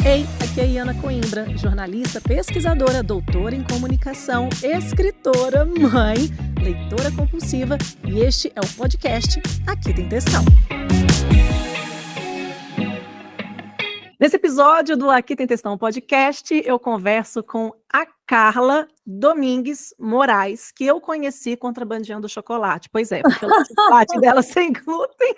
Ei, aqui é a Iana Coimbra, jornalista, pesquisadora, doutora em comunicação, escritora, mãe, leitora compulsiva, e este é o podcast Aqui Tem Textão. Nesse episódio do Aqui Tem Textão podcast, eu converso com a Carla Domingues Moraes, que eu conheci contrabandeando chocolate. Pois é, porque o chocolate dela sem glúten.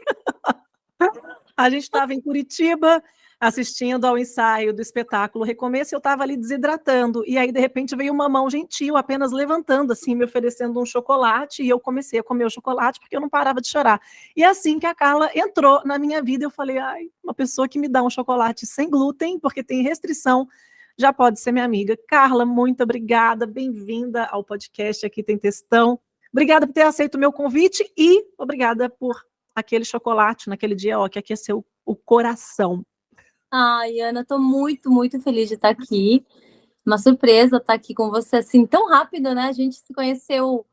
A gente estava em Curitiba, assistindo ao ensaio do espetáculo Recomeço, eu estava ali desidratando, e aí de repente veio uma mão gentil, apenas levantando assim, me oferecendo um chocolate, e eu comecei a comer o chocolate, porque eu não parava de chorar. E assim que a Carla entrou na minha vida, eu falei, ai, uma pessoa que me dá um chocolate sem glúten, porque tem restrição, já pode ser minha amiga. Carla, muito obrigada, bem-vinda ao podcast Aqui Tem Textão. Obrigada por ter aceito o meu convite, e obrigada por aquele chocolate naquele dia, ó, que aqueceu o coração. Ai, Ana, tô muito, muito feliz de estar aqui. Uma surpresa estar aqui com você assim tão rápido, né? A gente se conheceu,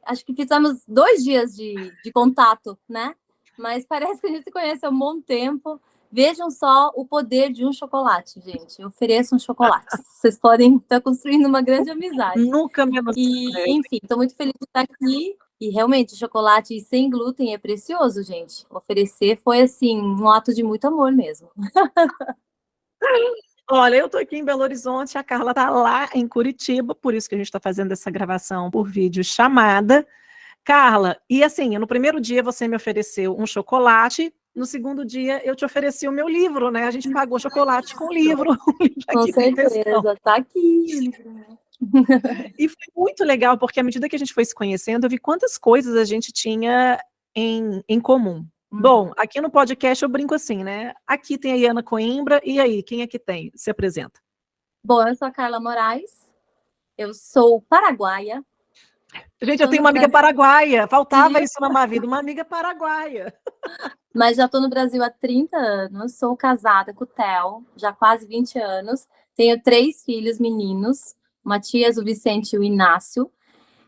acho que fizemos 2 dias de contato, né? Mas parece que a gente se conhece há um bom tempo. Vejam só o poder de um chocolate, gente. Eu ofereço um chocolate. Vocês podem estar construindo uma grande amizade. Nunca menos. E, enfim, estou muito feliz de estar aqui. E realmente, chocolate sem glúten é precioso, gente. Oferecer foi, assim, um ato de muito amor mesmo. Olha, eu tô aqui em Belo Horizonte, a Carla tá lá em Curitiba, por isso que a gente está fazendo essa gravação por vídeo chamada. Carla, e assim, no primeiro dia você me ofereceu um chocolate, no segundo dia eu te ofereci o meu livro, né? A gente pagou chocolate com livro. Com certeza, tá aqui. E foi muito legal, porque à medida que a gente foi se conhecendo, eu vi quantas coisas a gente tinha em comum. Bom, aqui no podcast eu brinco assim, né? Aqui tem a Iana Coimbra, e aí, quem é que tem? Se apresenta. Bom, eu sou a Carla Moraes, eu sou paraguaia. Gente, eu tenho uma amiga paraguaia, faltava isso na minha vida, uma amiga paraguaia. Mas já estou no Brasil há 30 anos, sou casada com o Theo, já há quase 20 anos, tenho 3 filhos meninos, o Matias, o Vicente e o Inácio,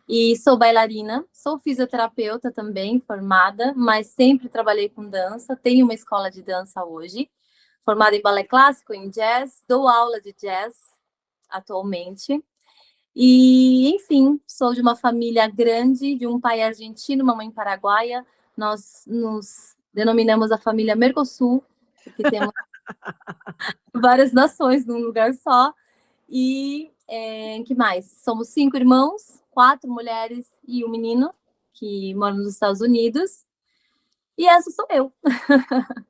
e sou bailarina, sou fisioterapeuta também, formada, mas sempre trabalhei com dança, tenho uma escola de dança hoje, formada em balé clássico, em jazz, dou aula de jazz atualmente. E, enfim, sou de uma família grande, de um pai argentino, uma mãe paraguaia. Nós nos denominamos a família Mercosul, porque temos várias nações num lugar só. E que mais? Somos 5 irmãos, 4 mulheres e um menino que mora nos Estados Unidos. E essa sou eu.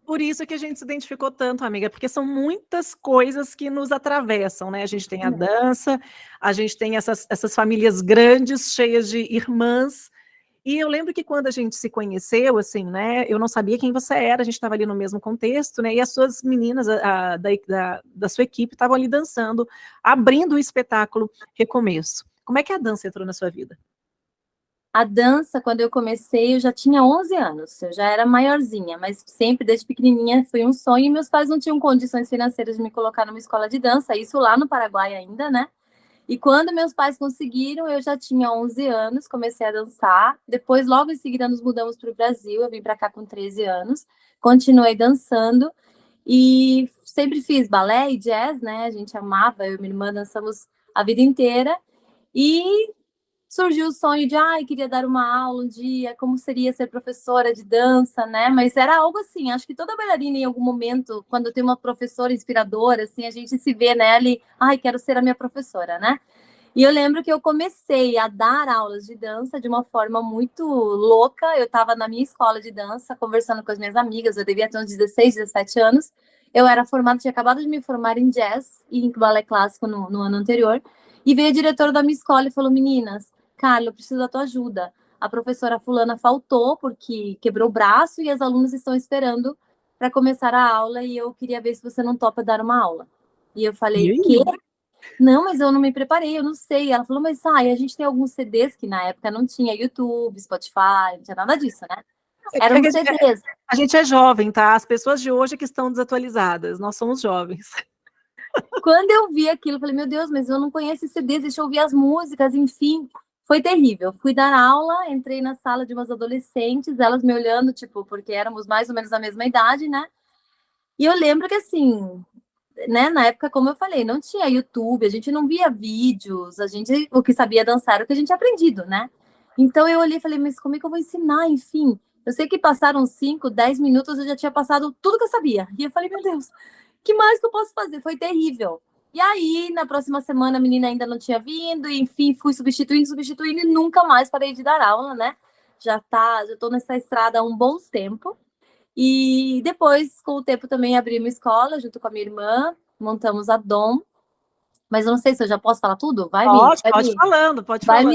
Por isso que a gente se identificou tanto, amiga, porque são muitas coisas que nos atravessam, né? A gente tem a dança, a gente tem essas famílias grandes, cheias de irmãs. E eu lembro que quando a gente se conheceu, assim, né? Eu não sabia quem você era, a gente estava ali no mesmo contexto, né? E as suas meninas da sua equipe estavam ali dançando, abrindo o espetáculo Recomeço. Como é que a dança entrou na sua vida? A dança, quando eu comecei, eu já tinha 11 anos, eu já era maiorzinha, mas sempre desde pequenininha foi um sonho e meus pais não tinham condições financeiras de me colocar numa escola de dança, isso lá no Paraguai ainda, né? E quando meus pais conseguiram, eu já tinha 11 anos, comecei a dançar. Depois, logo em seguida, nos mudamos para o Brasil, eu vim para cá com 13 anos, continuei dançando e sempre fiz balé e jazz, né? A gente amava, eu e minha irmã dançamos a vida inteira. E surgiu o sonho de, queria dar uma aula um dia, como seria ser professora de dança, né? Mas era algo assim, acho que toda bailarina em algum momento, quando tem uma professora inspiradora, assim, a gente se vê nela e, quero ser a minha professora, né? E eu lembro que eu comecei a dar aulas de dança de uma forma muito louca. Eu estava na minha escola de dança, conversando com as minhas amigas, eu devia ter uns 16, 17 anos. Eu era formada, tinha acabado de me formar em jazz e em balé clássico no ano anterior. E veio a diretora da minha escola e falou, meninas, Carla, eu preciso da tua ajuda. A professora fulana faltou porque quebrou o braço e as alunas estão esperando para começar a aula e eu queria ver se você não topa dar uma aula. E eu falei, quê? Não, mas eu não me preparei, eu não sei. Ela falou, mas a gente tem alguns CDs que na época não tinha YouTube, Spotify, não tinha nada disso, né? Eram CDs. A gente é jovem, tá? As pessoas de hoje que estão desatualizadas, nós somos jovens. Quando eu vi aquilo, eu falei, meu Deus, mas eu não conheço esse CD, deixa eu ouvir as músicas, enfim. Foi terrível. Fui dar aula, entrei na sala de umas adolescentes, elas me olhando, tipo, porque éramos mais ou menos da mesma idade, né? E eu lembro que, assim, né, na época, como eu falei, não tinha YouTube, a gente não via vídeos, o que sabia dançar era o que a gente tinha aprendido, né? Então eu olhei e falei, mas como é que eu vou ensinar, enfim? Eu sei que passaram 5, 10 minutos, eu já tinha passado tudo que eu sabia. E eu falei, meu Deus, que mais que eu posso fazer? Foi terrível. E aí, na próxima semana, a menina ainda não tinha vindo, e enfim, fui substituindo, e nunca mais parei de dar aula, né? Já tô nessa estrada há um bom tempo. E depois, com o tempo, também abri uma escola junto com a minha irmã, montamos a Dom. Mas eu não sei se eu já posso falar tudo? Pode Vai me falando.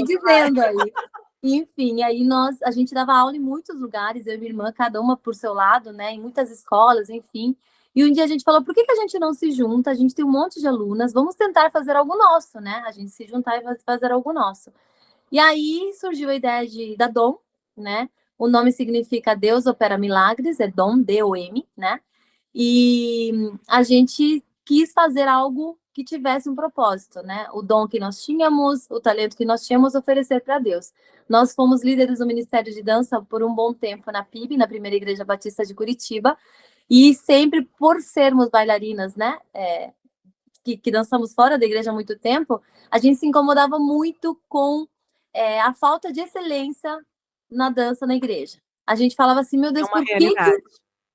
dizendo aí. Enfim, aí a gente dava aula em muitos lugares, eu e minha irmã, cada uma por seu lado, né? Em muitas escolas, enfim. E um dia a gente falou, por que a gente não se junta? A gente tem um monte de alunas, vamos tentar fazer algo nosso, né? A gente se juntar e fazer algo nosso. E aí surgiu a ideia da Dom, né? O nome significa Deus opera milagres, é Dom, D-O-M, né? E a gente quis fazer algo que tivesse um propósito, né? O dom que nós tínhamos, o talento que nós tínhamos, oferecer para Deus. Nós fomos líderes do Ministério de Dança por um bom tempo na PIB, na Primeira Igreja Batista de Curitiba, e sempre por sermos bailarinas, né? Que dançamos fora da igreja há muito tempo, a gente se incomodava muito com a falta de excelência na dança na igreja. A gente falava assim, meu É Deus, uma realidade.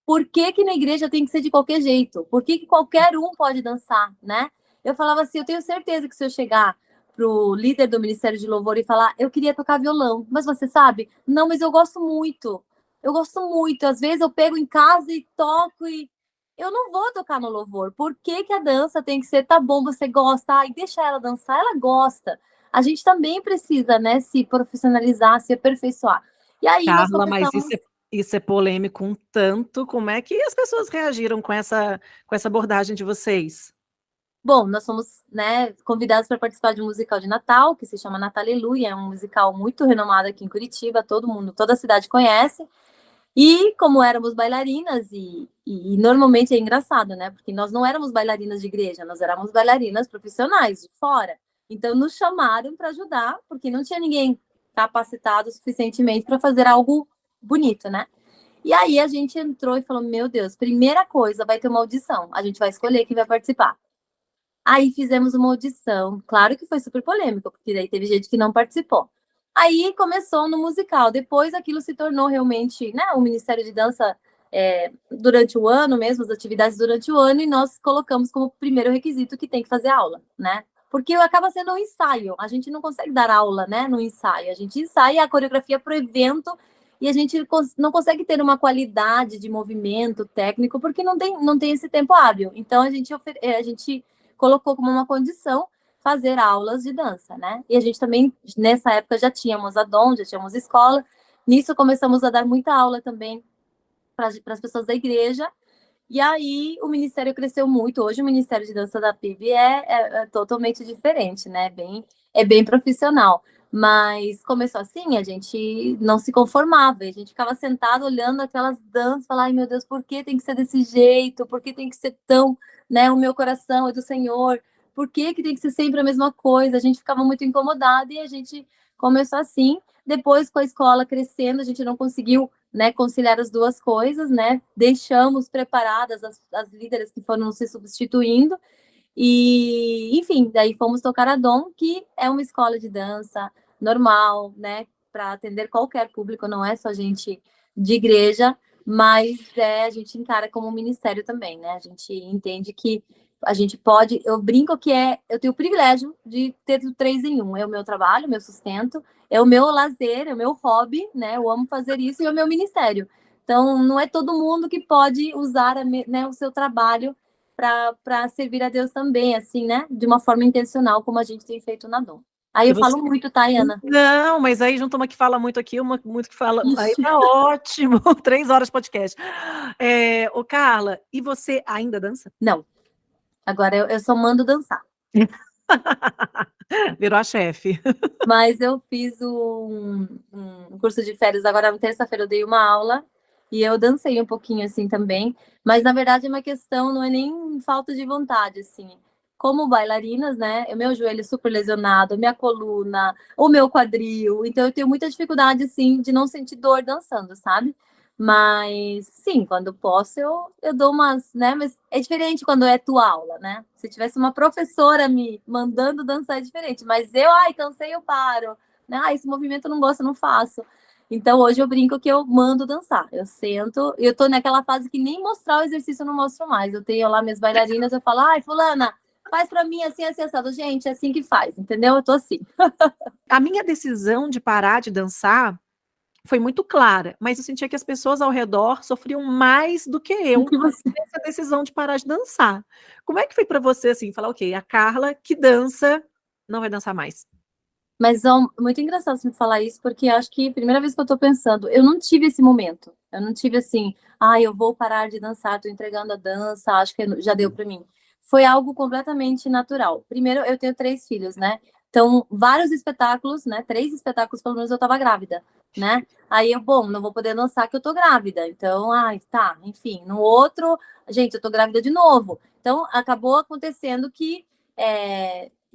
por que na igreja tem que ser de qualquer jeito? Por que qualquer um pode dançar, né? Eu falava assim, eu tenho certeza que se eu chegar pro líder do Ministério de Louvor e falar, eu queria tocar violão, mas você sabe? Não, mas eu gosto muito. Eu gosto muito. Às vezes eu pego em casa e toco e eu não vou tocar no louvor. Por que a dança tem que ser, tá bom, você gosta, ai, deixa ela dançar, ela gosta. A gente também precisa, né, se profissionalizar, se aperfeiçoar. E aí nós Carla, mas começamos. isso é polêmico um tanto. Como é que as pessoas reagiram com essa abordagem de vocês? Bom, nós fomos, né, convidados para participar de um musical de Natal, que se chama Nataleluia, é um musical muito renomado aqui em Curitiba, todo mundo, toda a cidade conhece. E como éramos bailarinas, e normalmente é engraçado, né? Porque nós não éramos bailarinas de igreja, nós éramos bailarinas profissionais de fora. Então nos chamaram para ajudar, porque não tinha ninguém capacitado suficientemente para fazer algo bonito, né? E aí a gente entrou e falou: meu Deus, primeira coisa, vai ter uma audição, a gente vai escolher quem vai participar. Aí fizemos uma audição, claro que foi super polêmico, porque daí teve gente que não participou. Aí começou no musical, depois aquilo se tornou realmente, né, o Ministério de Dança durante o ano mesmo, as atividades durante o ano, e nós colocamos como primeiro requisito que tem que fazer aula, né? Porque acaba sendo um ensaio, a gente não consegue dar aula, né, no ensaio, a gente ensaia a coreografia para o evento e a gente não consegue ter uma qualidade de movimento técnico porque não tem esse tempo hábil. Então a gente colocou como uma condição fazer aulas de dança, né? E a gente também, nessa época, já tínhamos a Dom, já tínhamos escola. Nisso começamos a dar muita aula também para as pessoas da igreja. E aí o ministério cresceu muito. Hoje o Ministério de Dança da PIB é totalmente diferente, né? É bem profissional. Mas começou assim, a gente não se conformava. A gente ficava sentado olhando aquelas danças, falar, ai meu Deus, por que tem que ser desse jeito? Por que tem que ser tão, né? O meu coração é do Senhor. Por que tem que ser sempre a mesma coisa? A gente ficava muito incomodado e a gente começou assim. Depois, com a escola crescendo, a gente não conseguiu, né, conciliar as duas coisas, né? Deixamos preparadas as líderes que foram se substituindo. E, enfim, daí fomos tocar a Dom, que é uma escola de dança normal, né, para atender qualquer público, não é só gente de igreja, mas a gente encara como um ministério também, né? A gente entende que a gente pode, eu brinco que eu tenho o privilégio de ter o 3 em 1, é o meu trabalho, o meu sustento, é o meu lazer, é o meu hobby, né? Eu amo fazer isso e é o meu ministério. Então, não é todo mundo que pode usar, né, o seu trabalho para servir a Deus também, assim, né? De uma forma intencional, como a gente tem feito na Dom. Aí E eu você falo muito, tá, Ana? Não, mas aí junta uma que fala muito aqui, uma muito que fala aí tá ótimo, 3 horas de podcast. Ô Carla, e você ainda dança? Não, agora eu só mando dançar. Virou a chefe. Mas eu fiz um curso de férias, agora na terça-feira eu dei uma aula e eu dancei um pouquinho assim também, mas na verdade é uma questão, não é nem falta de vontade, assim. Como bailarinas, né? O meu joelho é super lesionado, minha coluna, o meu quadril, então eu tenho muita dificuldade, assim, de não sentir dor dançando, sabe? Mas, sim, quando posso, eu dou umas, né? Mas é diferente quando é tua aula, né? Se tivesse uma professora me mandando dançar, é diferente. Mas eu, ai, cansei, eu paro. Né? Ah, esse movimento eu não gosto, eu não faço. Então, hoje eu brinco que eu mando dançar. Eu sento, eu tô naquela fase que nem mostrar o exercício eu não mostro mais. Eu tenho lá minhas bailarinas, eu falo, ai, fulana, faz pra mim assim, assim, assado. Gente, é assim que faz, entendeu? Eu tô assim. A minha decisão de parar de dançar foi muito clara, mas eu sentia que as pessoas ao redor sofriam mais do que O eu que você... nessa decisão de parar de dançar. Como é que foi para você, assim, falar: "Ok, a Carla que dança, não vai dançar mais"? Mas é muito engraçado você me falar isso, porque acho que a primeira vez que eu tô pensando, eu não tive esse momento. Eu não tive assim, eu vou parar de dançar, tô entregando a dança, acho que já deu pra mim. Foi algo completamente natural. Primeiro, eu tenho 3 filhos, né? Então, vários espetáculos, né? 3 espetáculos, pelo menos, eu tava grávida, né? Aí eu, bom, não vou poder dançar que eu tô grávida. Então, tá, enfim. No outro, gente, eu tô grávida de novo. Então, acabou acontecendo que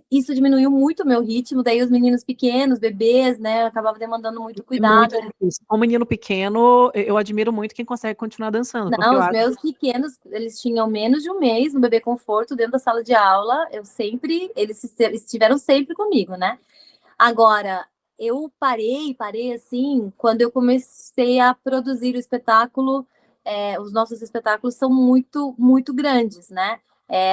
isso diminuiu muito o meu ritmo, daí os meninos pequenos, bebês, né, eu acabava demandando muito É muito cuidado. difícil. Um menino pequeno, eu admiro muito quem consegue continuar dançando, porque Não, eu os acho meus pequenos, eles tinham menos de um mês no bebê conforto dentro da sala de aula, eles estiveram sempre comigo, né? Agora, eu parei assim, quando eu comecei a produzir o espetáculo, os nossos espetáculos são muito, muito grandes, né?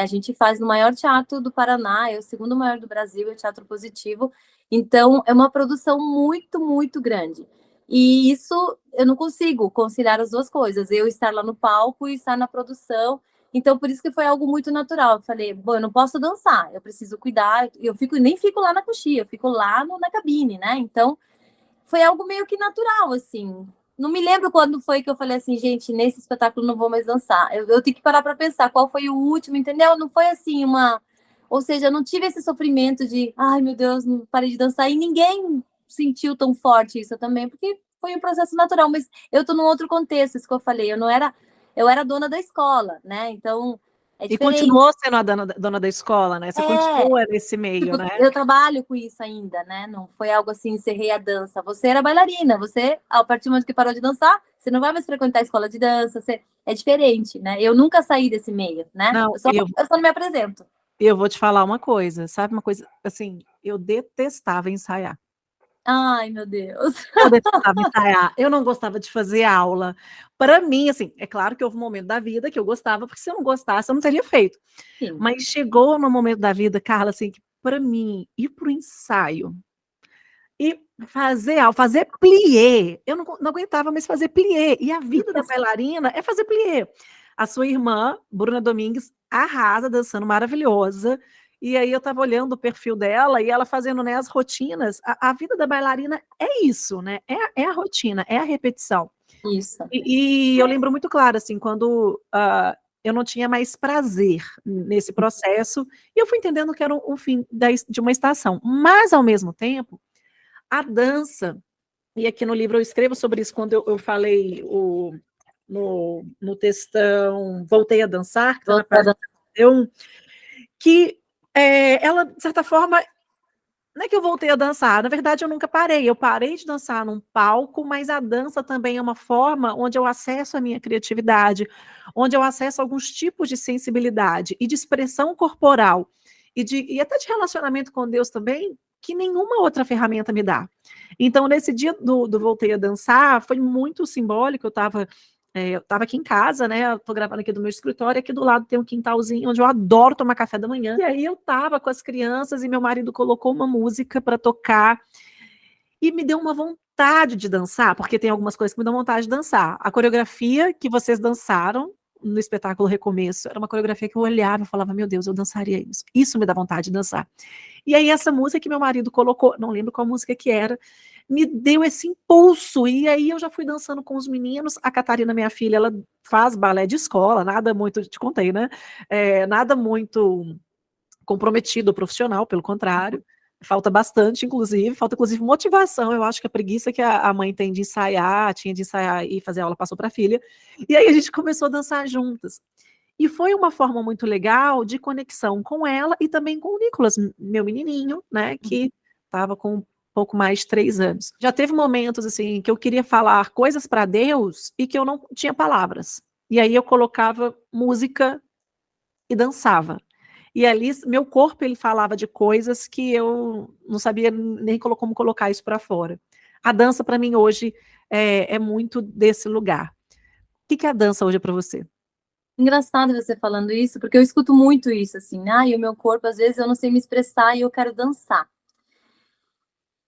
A gente faz no maior teatro do Paraná, é o segundo maior do Brasil, é o Teatro Positivo. Então, é uma produção muito, muito grande. E isso eu não consigo conciliar as duas coisas, eu estar lá no palco e estar na produção. Então, por isso que foi algo muito natural. Eu falei, bom, eu não posso dançar, eu preciso cuidar. Nem fico lá na coxia, eu fico lá na cabine, né? Então, foi algo meio que natural, assim. Não me lembro quando foi que eu falei assim, gente, nesse espetáculo não vou mais dançar. Eu tenho que parar para pensar qual foi o último, entendeu? Não foi assim uma. Ou seja, eu não tive esse sofrimento de, ai meu Deus, não parei de dançar. E ninguém sentiu tão forte isso também, porque foi um processo natural. Mas eu tô num outro contexto, isso que eu falei. Eu era dona da escola, né? Então é e diferente. continuou sendo a dona da escola, né, você É, continua nesse meio, tipo, né. eu trabalho com isso ainda, né? Não foi algo assim, encerrei a dança. Você era bailarina, você, a partir do momento que parou de dançar, você não vai mais frequentar a escola de dança, é diferente, né? Eu nunca saí desse meio, né? Não, Eu só não me apresento. eu vou te falar uma coisa, sabe uma coisa, assim, eu detestava ensaiar. Ai, meu Deus. Eu detestava ensaiar, eu não gostava de fazer aula. Para mim, assim, é claro que houve um momento da vida que eu gostava, porque se eu não gostasse, eu não teria feito. Sim, Mas chegou no momento da vida, Carla, assim, que para mim ir para o ensaio e fazer plié, eu não aguentava mais fazer plié, e a vida da bailarina é fazer plié. A sua irmã, Bruna Domingues, arrasa dançando, maravilhosa, e aí eu estava olhando o perfil dela e ela fazendo, né, as rotinas. A vida da bailarina é isso, né, é a rotina, é a repetição. isso. E eu lembro muito claro, assim, quando, eu não tinha mais prazer nesse processo, e eu fui entendendo que era o fim de uma estação. Mas, ao mesmo tempo, a dança, e aqui no livro eu escrevo sobre isso quando eu falei no textão Voltei a Dançar, que está na página Voltada. 1, que, ela, de certa forma, não é que eu voltei a dançar, na verdade eu nunca parei, eu parei de dançar num palco, mas a dança também é uma forma onde eu acesso a minha criatividade, onde eu acesso alguns tipos de sensibilidade e de expressão corporal, e até de relacionamento com Deus também, que nenhuma outra ferramenta me dá. Então nesse dia do Voltei a Dançar, foi muito simbólico, eu estava aqui em casa, né, eu tô gravando aqui do meu escritório, aqui do lado tem um quintalzinho onde eu adoro tomar café da manhã, e aí eu estava com as crianças e meu marido colocou uma música para tocar, e me deu uma vontade de dançar, porque tem algumas coisas que me dão vontade de dançar. A coreografia que vocês dançaram no espetáculo Recomeço, era uma coreografia que eu olhava e falava: "Meu Deus, eu dançaria isso". Isso me dá vontade de dançar. E aí essa música que meu marido colocou, não lembro qual música que era, me deu esse impulso, e aí eu já fui dançando com os meninos. A Catarina, minha filha, ela faz balé de escola, nada muito, te contei, né, nada muito comprometido ou profissional, pelo contrário, falta inclusive motivação, eu acho que a preguiça que a mãe tem de ensaiar, tinha de ensaiar e fazer aula, passou para a filha, e aí a gente começou a dançar juntas. E foi uma forma muito legal de conexão com ela e também com o Nicolas, meu menininho, né, que estava com pouco mais de 3 anos. Já teve momentos, assim, que eu queria falar coisas para Deus e que eu não tinha palavras. E aí eu colocava música e dançava. E ali meu corpo ele falava de coisas que eu não sabia nem como colocar isso para fora. A dança para mim hoje é muito desse lugar. O que é a dança hoje para você? Engraçado você falando isso, porque eu escuto muito isso, assim, e o meu corpo, às vezes, eu não sei me expressar e eu quero dançar.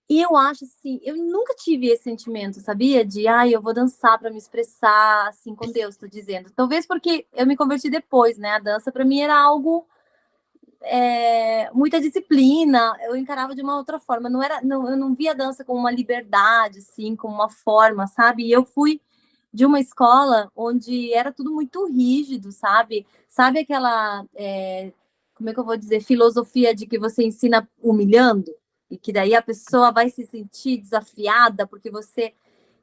E eu acho, assim, eu nunca tive esse sentimento, sabia? De, eu vou dançar para me expressar, assim, com Deus, tô dizendo. Talvez porque eu me converti depois, né? A dança para mim era algo, muita disciplina, eu encarava de uma outra forma. Eu não via a dança como uma liberdade, assim, como uma forma, sabe? E eu fui de uma escola onde era tudo muito rígido, sabe? Sabe aquela, como é que eu vou dizer, filosofia de que você ensina humilhando? E que daí a pessoa vai se sentir desafiada porque você...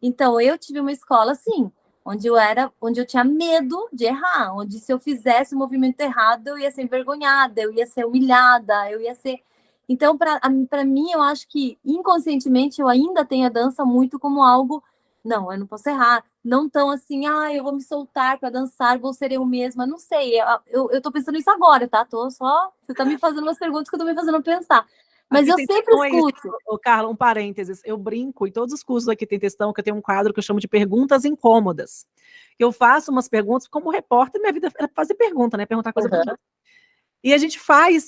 Então, eu tive uma escola assim, onde eu tinha medo de errar, onde se eu fizesse o movimento errado, eu ia ser envergonhada, eu ia ser humilhada, eu ia ser... Então, para mim, eu acho que inconscientemente eu ainda tenho a dança muito como algo, não, eu não posso errar, não tão assim, eu vou me soltar para dançar, vou ser eu mesma, não sei, eu tô pensando isso agora, tá? Você tá me fazendo umas perguntas que eu tô me fazendo pensar. Mas Aqui eu tem sempre questão, é isso, escuto. Carla, um parênteses. Eu brinco, em todos os cursos aqui tem questão, que eu tenho um quadro que eu chamo de perguntas incômodas. Eu faço umas perguntas, como repórter, minha vida era fazer pergunta, né? Perguntar coisa para os outros. E a gente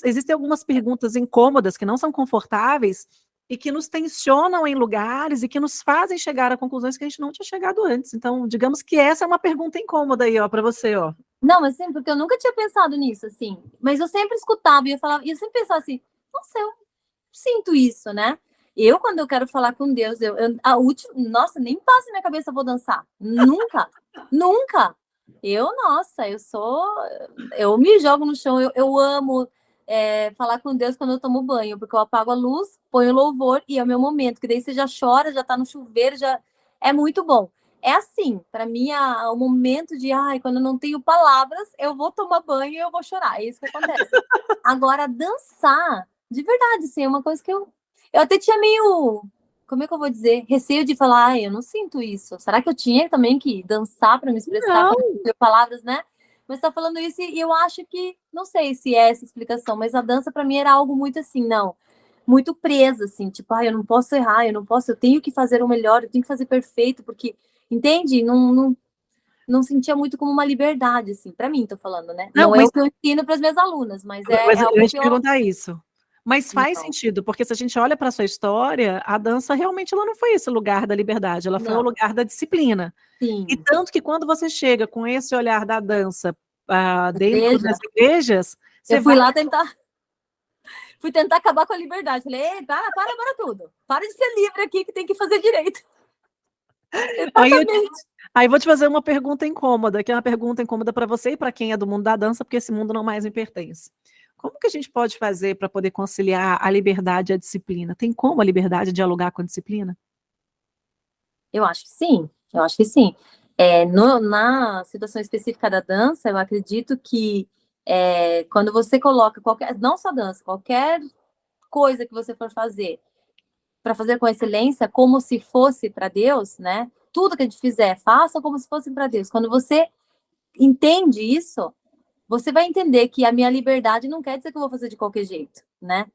existem algumas perguntas incômodas que não são confortáveis e que nos tensionam em lugares e que nos fazem chegar a conclusões que a gente não tinha chegado antes. Então, digamos que essa é uma pergunta incômoda aí, ó, para você, ó. Não, mas sempre, porque eu nunca tinha pensado nisso, assim. Mas eu sempre escutava e eu falava, e eu sempre pensava assim, nossa, eu sinto isso, né? Eu, quando eu quero falar com Deus, a última, nossa, nem passa na minha cabeça, eu vou dançar. Nunca, nunca. Nossa, eu me jogo no chão, eu amo falar com Deus quando eu tomo banho, porque eu apago a luz, ponho louvor e é o meu momento, que daí você já chora, já tá no chuveiro, já é muito bom. É assim, para mim, o momento de, quando eu não tenho palavras, eu vou tomar banho e eu vou chorar, é isso que acontece. Agora, dançar, de verdade, assim, é uma coisa que eu até tinha meio, como é que eu vou dizer, receio de falar, eu não sinto isso. Será que eu tinha também que dançar para me expressar Não, quando eu não tenho palavras, né? Mas tá falando isso e eu acho que, não sei se é essa explicação, mas a dança para mim era algo muito assim, não, muito presa, assim, tipo, eu não posso errar, eu tenho que fazer o melhor, eu tenho que fazer perfeito, porque, entende? Não sentia muito como uma liberdade, assim, para mim, tô falando, né? não, Não é mas o que eu ensino para as minhas alunas, mas é eu algo ia te que eu... perguntar isso. Mas faz Não, sentido, porque se a gente olha para a sua história, a dança realmente ela não foi esse lugar da liberdade, ela foi o não, lugar da disciplina. E sim. tanto que quando você chega com esse olhar da dança, dentro Veja, das igrejas, eu você vai... fui tentar acabar com a liberdade. Falei, ei, para tudo. Para de ser livre aqui que tem que fazer direito. Aí, Exatamente. aí vou te fazer uma pergunta incômoda, que é uma pergunta incômoda para você e para quem é do mundo da dança, porque esse mundo não mais me pertence. Como que a gente pode fazer para poder conciliar a liberdade e a disciplina? Tem como a liberdade dialogar com a disciplina? Eu acho que sim, eu acho que sim. Na situação específica da dança, eu acredito que quando você coloca qualquer, não só dança, qualquer coisa que você for fazer, para fazer com excelência, como se fosse para Deus, né? Tudo que a gente fizer, faça como se fosse para Deus. Quando você entende isso, você vai entender que a minha liberdade não quer dizer que eu vou fazer de qualquer jeito, né?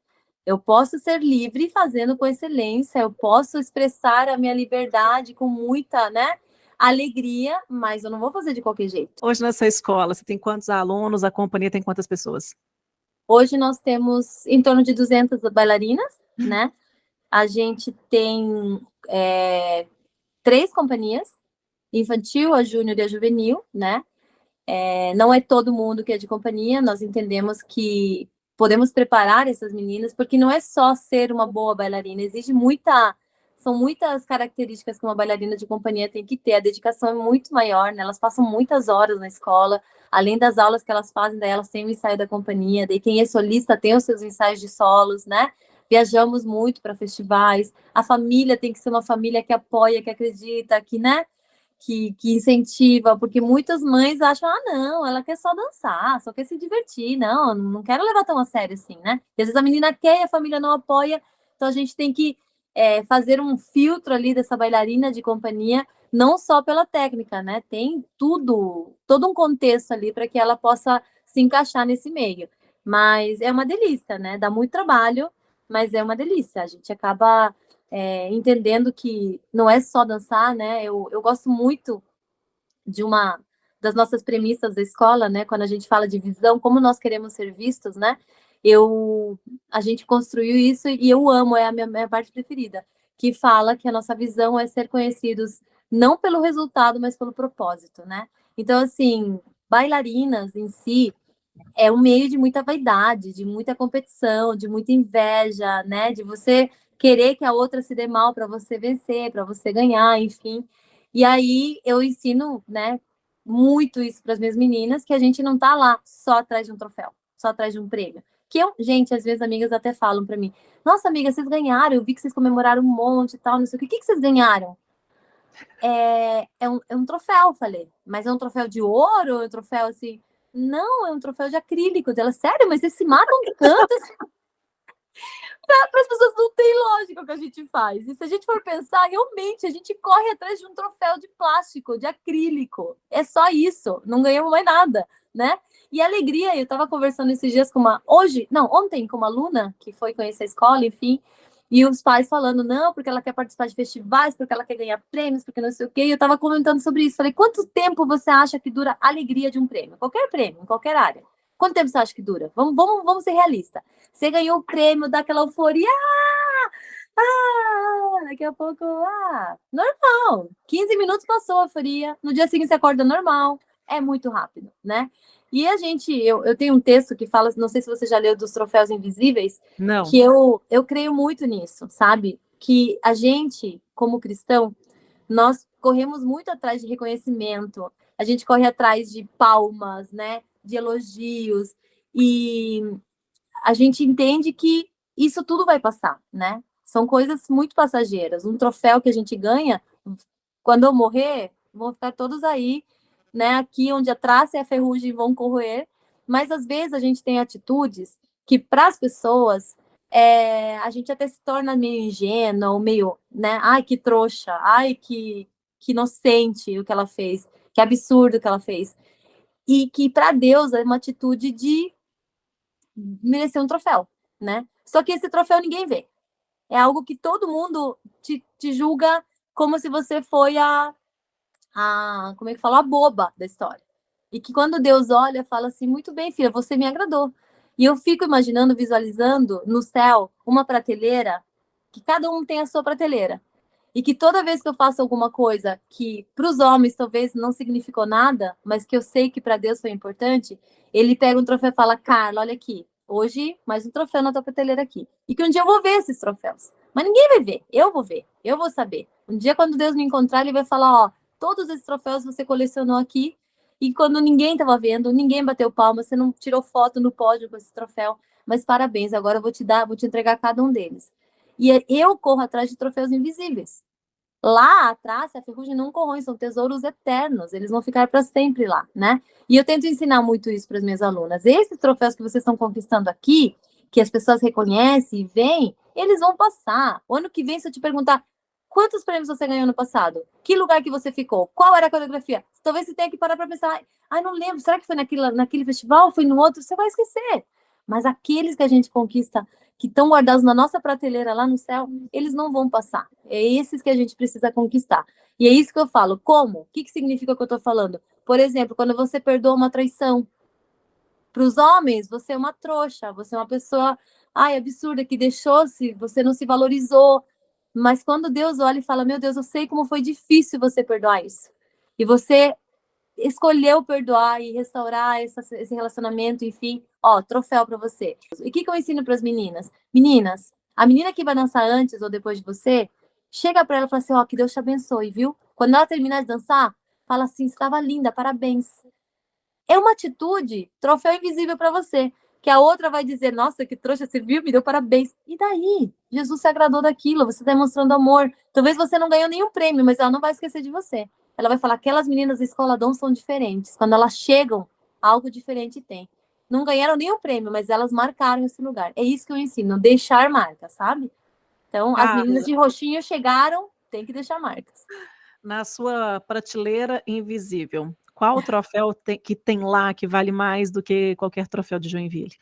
Eu posso ser livre fazendo com excelência, eu posso expressar a minha liberdade com muita, né, alegria, mas eu não vou fazer de qualquer jeito. Hoje nessa escola, você tem quantos alunos? A companhia tem quantas pessoas? Hoje nós temos em torno de 200 bailarinas, né? A gente tem 3 companhias, infantil, a júnior e a juvenil, né? Não é todo mundo que é de companhia, nós entendemos que podemos preparar essas meninas, porque não é só ser uma boa bailarina, são muitas características que uma bailarina de companhia tem que ter, a dedicação é muito maior, né? Elas passam muitas horas na escola, além das aulas que elas fazem, daí elas têm o ensaio da companhia, daí quem é solista tem os seus ensaios de solos, né? Viajamos muito para festivais, a família tem que ser uma família que apoia, que acredita, que, né? Que incentiva, porque muitas mães acham, não, ela quer só dançar, só quer se divertir, não quero levar tão a sério assim, né? E às vezes a menina quer e a família não apoia, então a gente tem que fazer um filtro ali dessa bailarina de companhia, não só pela técnica, né? Tem todo um contexto ali para que ela possa se encaixar nesse meio. Mas é uma delícia, né? Dá muito trabalho, mas é uma delícia. A gente acaba entendendo que não é só dançar, né? Eu gosto muito de uma das nossas premissas da escola, né? Quando a gente fala de visão, como nós queremos ser vistos, né? A gente construiu isso e eu amo, é a minha parte preferida, que fala que a nossa visão é ser conhecidos não pelo resultado, mas pelo propósito, né? Então, assim, bailarinas em si é um meio de muita vaidade, de muita competição, de muita inveja, né? De você querer que a outra se dê mal para você vencer, para você ganhar, enfim. E aí eu ensino, né, muito isso para as minhas meninas, que a gente não tá lá só atrás de um troféu, só atrás de um prêmio. Gente, às vezes amigas até falam para mim: "Nossa, amiga, vocês ganharam, eu vi que vocês comemoraram um monte e tal, não sei o que. O que que vocês ganharam?" É um troféu, falei. Mas é um troféu de ouro? É um troféu assim? Não, é um troféu de acrílico. Dela, sério, mas vocês se matam de canto? Para as pessoas não tem lógica o que a gente faz. E se a gente for pensar, realmente, a gente corre atrás de um troféu de plástico, de acrílico. É só isso. Não ganhamos mais nada, né? E a alegria, eu estava conversando esses dias ontem, com uma aluna que foi conhecer a escola, enfim, e os pais falando, não, porque ela quer participar de festivais, porque ela quer ganhar prêmios, porque não sei o quê. E eu estava comentando sobre isso. Falei, quanto tempo você acha que dura a alegria de um prêmio? Qualquer prêmio, em qualquer área. Quanto tempo você acha que dura? Vamos ser realistas. Você ganhou o prêmio, dá aquela euforia. Daqui a pouco, normal. 15 minutos passou a euforia. No dia seguinte você acorda normal. É muito rápido, né? E eu tenho um texto que fala, não sei se você já leu, dos troféus invisíveis, Não. que eu creio muito nisso, sabe? Que a gente, como cristão, nós corremos muito atrás de reconhecimento, a gente corre atrás de palmas, né? De elogios, e a gente entende que isso tudo vai passar, né? São coisas muito passageiras. Um troféu que a gente ganha, quando eu morrer, vão ficar todos aí, né? Aqui onde a traça e a ferrugem vão corroer. Mas às vezes a gente tem atitudes que, para as pessoas, a gente até se torna meio ingênua, ou meio, né? Ai, que trouxa, ai, que inocente o que ela fez, que absurdo o que ela fez. E que para Deus é uma atitude de merecer um troféu, né? Só que esse troféu ninguém vê. É algo que todo mundo te julga como se você foi como é que fala? A boba da história. E que quando Deus olha, fala assim, muito bem, filha, você me agradou. E eu fico imaginando, visualizando no céu uma prateleira, que cada um tem a sua prateleira. E que toda vez que eu faço alguma coisa que para os homens talvez não significou nada, mas que eu sei que para Deus foi importante, ele pega um troféu e fala: Carla, olha aqui, hoje mais um troféu na tua prateleira aqui. E que um dia eu vou ver esses troféus. Mas ninguém vai ver, eu vou ver, eu vou saber. Um dia, quando Deus me encontrar, ele vai falar: ó, todos esses troféus você colecionou aqui, e quando ninguém estava vendo, ninguém bateu palma, você não tirou foto no pódio com esse troféu, mas parabéns, agora eu vou te entregar cada um deles. E eu corro atrás de troféus invisíveis. Lá atrás, a ferrugem não corrói, são tesouros eternos, eles vão ficar para sempre lá, né? E eu tento ensinar muito isso para as minhas alunas. Esses troféus que vocês estão conquistando aqui, que as pessoas reconhecem e veem, eles vão passar. O ano que vem, se eu te perguntar quantos prêmios você ganhou no passado, que lugar que você ficou, qual era a coreografia, talvez você tenha que parar para pensar, não lembro, será que foi naquele festival, foi no outro? Você vai esquecer. Mas aqueles que a gente conquista, que estão guardados na nossa prateleira lá no céu, eles não vão passar. É esses que a gente precisa conquistar. E é isso que eu falo. Como? O que significa o que eu estou falando? Por exemplo, quando você perdoa uma traição. Para os homens, você é uma trouxa, você é uma pessoa, absurda, que deixou-se, você não se valorizou. Mas quando Deus olha e fala, meu Deus, eu sei como foi difícil você perdoar isso. E você escolheu perdoar e restaurar esse relacionamento, enfim, troféu para você. E o que eu ensino para as meninas? Meninas, a menina que vai dançar antes ou depois de você, chega para ela e fala assim, que Deus te abençoe, viu? Quando ela terminar de dançar, fala assim, estava linda, parabéns. É uma atitude, troféu invisível para você, que a outra vai dizer, nossa, que trouxa, você viu, me deu parabéns. E daí? Jesus se agradou daquilo, você está demonstrando amor. Talvez você não ganhou nenhum prêmio, mas ela não vai esquecer de você. Ela vai falar, aquelas meninas da Escola Dom são diferentes. Quando elas chegam, algo diferente tem. Não ganharam nenhum prêmio, mas elas marcaram esse lugar. É isso que eu ensino, deixar marca, sabe? Então, as meninas de roxinho chegaram, tem que deixar marcas. Na sua prateleira invisível, qual o troféu que tem lá que vale mais do que qualquer troféu de Joinville?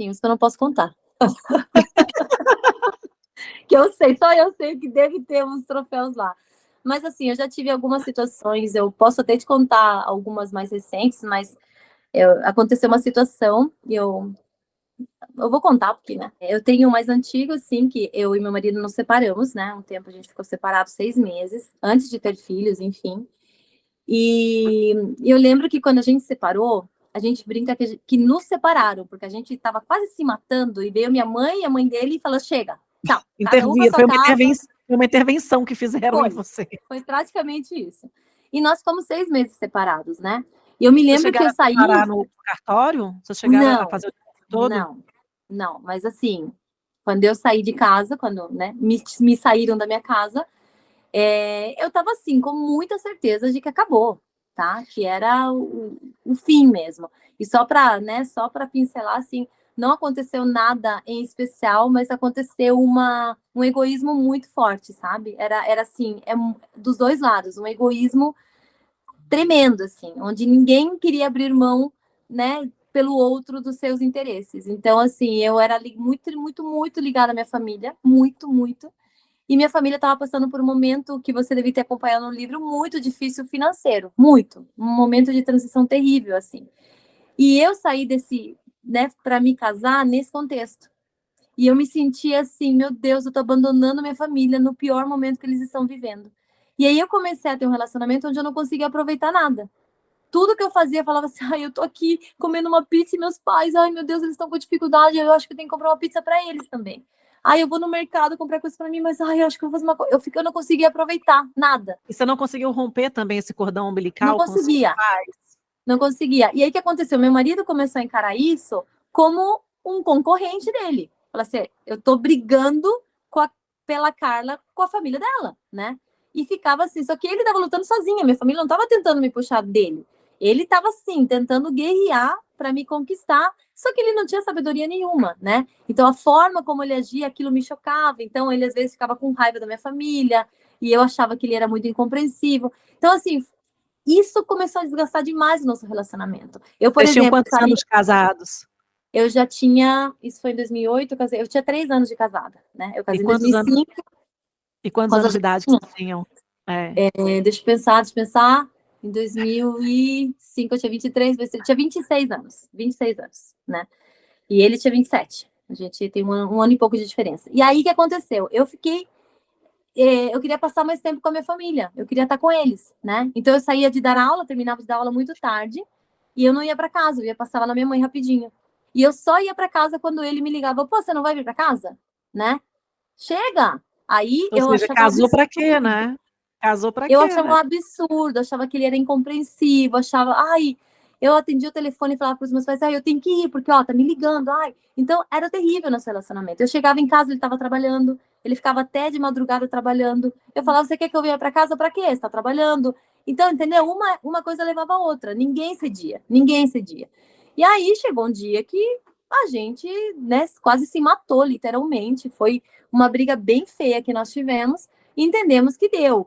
Sim, isso eu não posso contar. Que eu sei, só eu sei que deve ter uns troféus lá. Mas assim, eu já tive algumas situações, eu posso até te contar algumas mais recentes, mas aconteceu uma situação e eu vou contar porque, né? Eu tenho um mais antigo, assim, que eu e meu marido nos separamos, né? Um tempo a gente ficou separado 6 meses, antes de ter filhos, enfim. E eu lembro que quando a gente separou, a gente brinca que nos separaram, porque a gente estava quase se matando, e veio minha mãe e a mãe dele e falou: chega, tchau, cada um pra sua casa. Foi uma intervenção que fizeram em você. Foi praticamente isso. E nós ficamos 6 meses separados, né? E eu me lembro que eu saí. Vocês chegaram no cartório? Vocês chegaram a fazer o tempo todo? Não, mas assim, quando eu saí de casa, quando, né, me saíram da minha casa, eu tava assim, com muita certeza de que acabou, tá? Que era o fim mesmo. E só para, né, só para pincelar, assim, não aconteceu nada em especial, mas aconteceu um egoísmo muito forte, sabe? Era assim, dos dois lados, um egoísmo tremendo, assim, onde ninguém queria abrir mão, né, pelo outro dos seus interesses. Então, assim, eu era muito, muito, muito ligada à minha família, muito, muito. E minha família estava passando por um momento que você deve ter acompanhado no livro muito difícil financeiro, muito, um momento de transição terrível, assim. E eu saí desse, né, para me casar nesse contexto. E eu me sentia assim, meu Deus, eu tô abandonando minha família no pior momento que eles estão vivendo. E aí eu comecei a ter um relacionamento onde eu não conseguia aproveitar nada. Tudo que eu fazia, eu falava assim, ai, eu tô aqui comendo uma pizza e meus pais, ai, meu Deus, eles estão com dificuldade, eu acho que eu tenho que comprar uma pizza para eles também. Ai, eu vou no mercado comprar coisa para mim, mas ai, eu acho que eu vou fazer uma coisa. Eu não conseguia aproveitar nada. E você não conseguiu romper também esse cordão umbilical? Não conseguia. Não conseguia. E aí o que aconteceu? Meu marido começou a encarar isso como um concorrente dele. Falou assim, eu tô brigando pela Carla com a família dela, né? E ficava assim, só que ele tava lutando sozinho, minha família não tava tentando me puxar dele. Ele tava assim, tentando guerrear para me conquistar, só que ele não tinha sabedoria nenhuma, né? Então a forma como ele agia, aquilo me chocava. Então ele às vezes ficava com raiva da minha família, e eu achava que ele era muito incompreensível. Então assim, isso começou a desgastar demais o nosso relacionamento. Vocês tinham quantos anos casados? Eu já tinha, isso foi em 2008, eu tinha 3 anos de casada, né? Eu casei em 2005. E quantos anos de idade que vocês tinham? Deixa eu pensar. Em 2005 eu tinha 23, eu tinha 26 anos, né? E ele tinha 27. A gente tem um ano e pouco de diferença. E aí o que aconteceu? Eu queria passar mais tempo com a minha família, eu queria estar com eles, né? Então eu saía de dar aula, terminava de dar aula muito tarde, e eu não ia para casa, eu ia passar lá na minha mãe rapidinho. E eu só ia para casa quando ele me ligava, pô, você não vai vir para casa? Né? Chega! Aí eu achava casou para quê, né? Casou para quê? Eu achava um absurdo, achava que ele era incompreensível, achava, ai, eu atendia o telefone e falava para os meus pais, ai, eu tenho que ir, porque, ó, tá me ligando, ai. Então, era terrível nosso relacionamento. Eu chegava em casa, ele estava trabalhando, ele ficava até de madrugada trabalhando. Eu falava, você quer que eu venha para casa para quê? Você está trabalhando. Então, entendeu? Uma coisa levava a outra, ninguém cedia. E aí, chegou um dia que a gente, né, quase se matou, literalmente. Foi uma briga bem feia que nós tivemos, e entendemos que deu,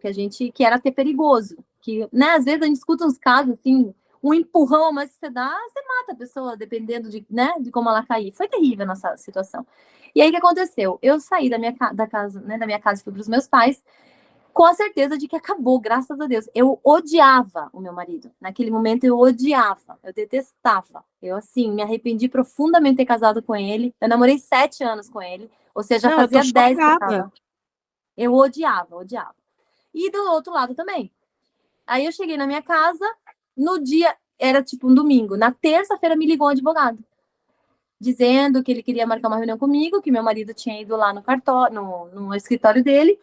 que era até perigoso, que, né, às vezes a gente escuta uns casos, assim, um empurrão, mas você mata a pessoa, dependendo de, né, de como ela cair. Foi terrível a nossa situação. E aí, o que aconteceu? Eu saí da minha casa e fui para os meus pais, com a certeza de que acabou, graças a Deus. Eu odiava o meu marido. Naquele momento, eu odiava, eu detestava. Eu, assim, me arrependi profundamente de ter casado com ele. Eu namorei 7 anos com ele, ou seja, já fazia 10 que eu tava. Eu odiava. E do outro lado também. Aí eu cheguei na minha casa, no dia, era tipo um domingo, na terça-feira me ligou um advogado, dizendo que ele queria marcar uma reunião comigo, que meu marido tinha ido lá no cartório, no escritório dele,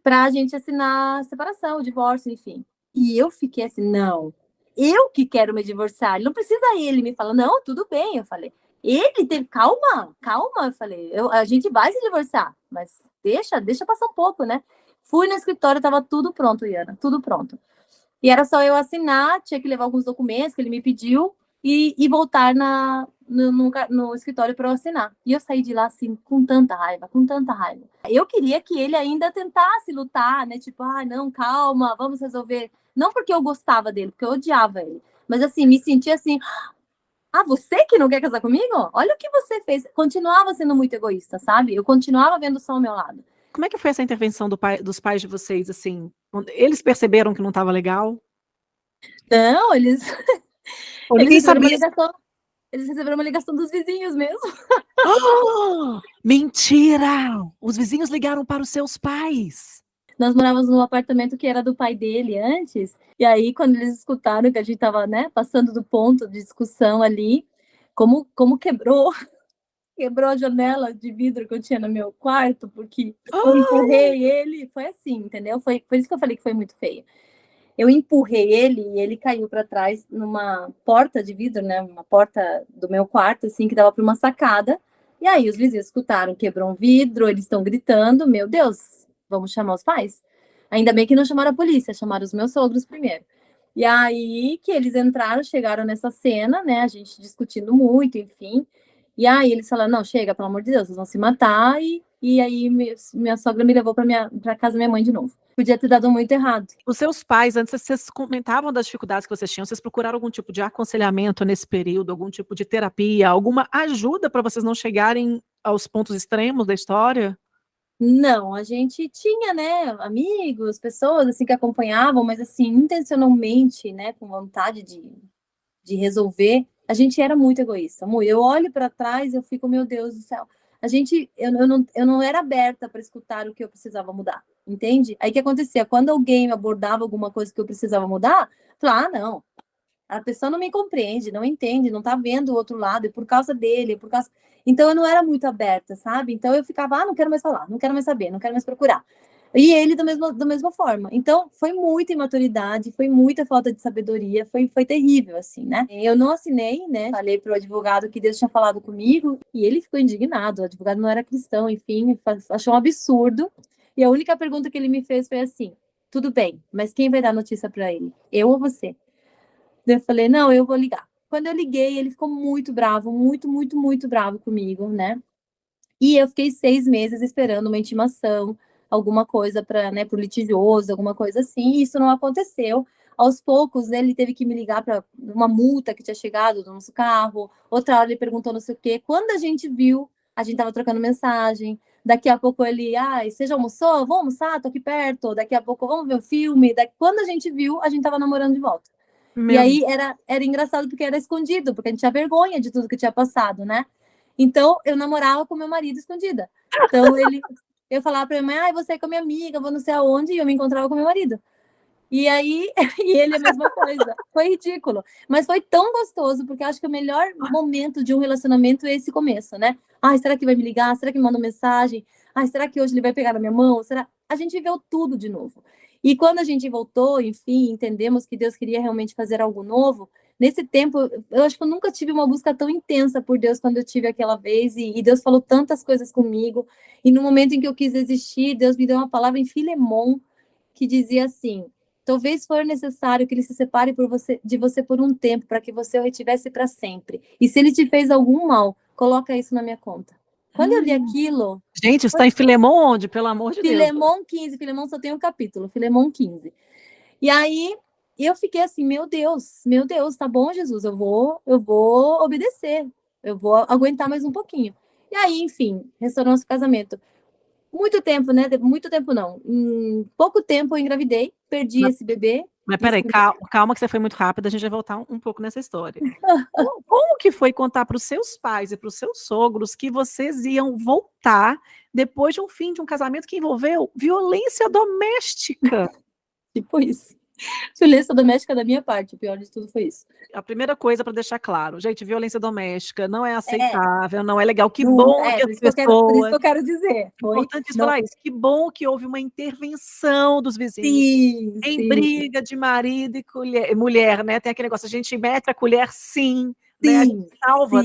pra gente assinar a separação, o divórcio, enfim. E eu fiquei assim, não, eu que quero me divorciar, não precisa ele me falar, não, tudo bem, eu falei. Ele teve, calma, eu falei, a gente vai se divorciar, mas deixa passar um pouco, né? Fui no escritório, tava tudo pronto, Iana, tudo pronto. E era só eu assinar, tinha que levar alguns documentos que ele me pediu e voltar no escritório para eu assinar. E eu saí de lá, assim, com tanta raiva, com tanta raiva. Eu queria que ele ainda tentasse lutar, né? Tipo, não, calma, vamos resolver. Não porque eu gostava dele, porque eu odiava ele. Mas, assim, me sentia assim, você que não quer casar comigo? Olha o que você fez. Continuava sendo muito egoísta, sabe? Eu continuava vendo só o meu lado. Como é que foi essa intervenção dos pais de vocês, assim? Eles perceberam que não estava legal? Não, eles Ninguém sabia. Eles receberam uma ligação dos vizinhos mesmo. Oh, mentira! Os vizinhos ligaram para os seus pais. Nós morávamos num apartamento que era do pai dele antes, e aí quando eles escutaram que a gente estava, né, passando do ponto de discussão ali, como quebrou a janela de vidro que eu tinha no meu quarto, porque eu empurrei ele, foi assim, entendeu? Foi por isso que eu falei que foi muito feio. Eu empurrei ele e ele caiu para trás numa porta de vidro, né, uma porta do meu quarto, assim, que dava para uma sacada. E aí os vizinhos escutaram, quebrou um vidro, eles estão gritando, meu Deus, vamos chamar os pais? Ainda bem que não chamaram a polícia, chamaram os meus sogros primeiro. E aí que eles entraram, chegaram nessa cena, né, a gente discutindo muito, enfim. E aí eles falaram, não, chega, pelo amor de Deus, vocês vão se matar. E aí minha sogra me levou para casa da minha mãe de novo. Podia ter dado muito errado. Os seus pais, antes vocês comentavam das dificuldades que vocês tinham, vocês procuraram algum tipo de aconselhamento nesse período, algum tipo de terapia, alguma ajuda para vocês não chegarem aos pontos extremos da história? Não, a gente tinha, né, amigos, pessoas assim que acompanhavam, mas assim, intencionalmente, né, com vontade de resolver, a gente era muito egoísta. Muito. Eu olho para trás e eu fico, meu Deus do céu. Eu não era aberta para escutar o que eu precisava mudar, entende? Aí o que acontecia? Quando alguém me abordava alguma coisa que eu precisava mudar, eu falava, não, a pessoa não me compreende, não entende, não tá vendo o outro lado, é por causa dele, é por causa. Então eu não era muito aberta, sabe? Então eu ficava, não quero mais falar, não quero mais saber, não quero mais procurar. E ele da mesma forma. Então foi muita imaturidade, foi muita falta de sabedoria, foi terrível, assim, né? Eu não assinei, né? Falei pro advogado que Deus tinha falado comigo e ele ficou indignado. O advogado não era cristão, enfim, achou um absurdo. E a única pergunta que ele me fez foi assim: tudo bem, mas quem vai dar notícia para ele? Eu ou você? Eu falei, não, eu vou ligar. Quando eu liguei, ele ficou muito bravo, muito, muito, muito bravo comigo, né? E eu fiquei 6 meses esperando uma intimação, alguma coisa para, né, pro litigioso, alguma coisa assim, e isso não aconteceu. Aos poucos, ele teve que me ligar para uma multa que tinha chegado no nosso carro, outra hora ele perguntou não sei o quê. Quando a gente viu, a gente tava trocando mensagem, daqui a pouco ele, você já almoçou? Vamos almoçar? Tô aqui perto. Daqui a pouco, vamos ver o filme. Quando a gente viu, a gente tava namorando de volta. E aí era engraçado porque era escondido, porque a gente tinha vergonha de tudo que tinha passado, né? Então eu namorava com meu marido escondida. Então eu falava para minha mãe, você é com a minha amiga, vou não sei aonde, e eu me encontrava com meu marido. E aí, e ele a mesma coisa. Foi ridículo. Mas foi tão gostoso, porque acho que o melhor momento de um relacionamento é esse começo, né? Será que vai me ligar? Será que me manda mensagem? Será que hoje ele vai pegar na minha mão? Será? A gente viveu tudo de novo. E quando a gente voltou, enfim, entendemos que Deus queria realmente fazer algo novo, nesse tempo, eu acho que eu nunca tive uma busca tão intensa por Deus quando eu tive aquela vez, e Deus falou tantas coisas comigo, e no momento em que eu quis desistir, Deus me deu uma palavra em Filemon, que dizia assim: talvez for necessário que ele se separe de você por um tempo, para que você o retivesse para sempre. E se ele te fez algum mal, coloca isso na minha conta. Quando eu li aquilo... Gente, está em Filemon onde? Pelo amor de Deus. Filemon 15, Filemon só tem um capítulo, Filemon 15. E aí eu fiquei assim, meu Deus, tá bom, Jesus, eu vou obedecer, eu vou aguentar mais um pouquinho. E aí, enfim, restaurou nosso casamento. Muito tempo, né? Muito tempo não. Em pouco tempo eu engravidei, perdi esse bebê. Mas peraí, calma que você foi muito rápida, a gente vai voltar um pouco nessa história. Como que foi contar para os seus pais e para os seus sogros que vocês iam voltar depois de um fim de um casamento que envolveu violência doméstica? Tipo isso. Violência doméstica da minha parte, o pior de tudo foi isso. A primeira coisa para deixar claro, gente, violência doméstica não é aceitável, não é legal. Que bom que as pessoas... Por isso que eu quero dizer. Foi importante falar isso. Que bom que houve uma intervenção dos vizinhos. Sim, em briga de marido e mulher, né? Tem aquele negócio, a gente mete a colher sim, né? A gente salva,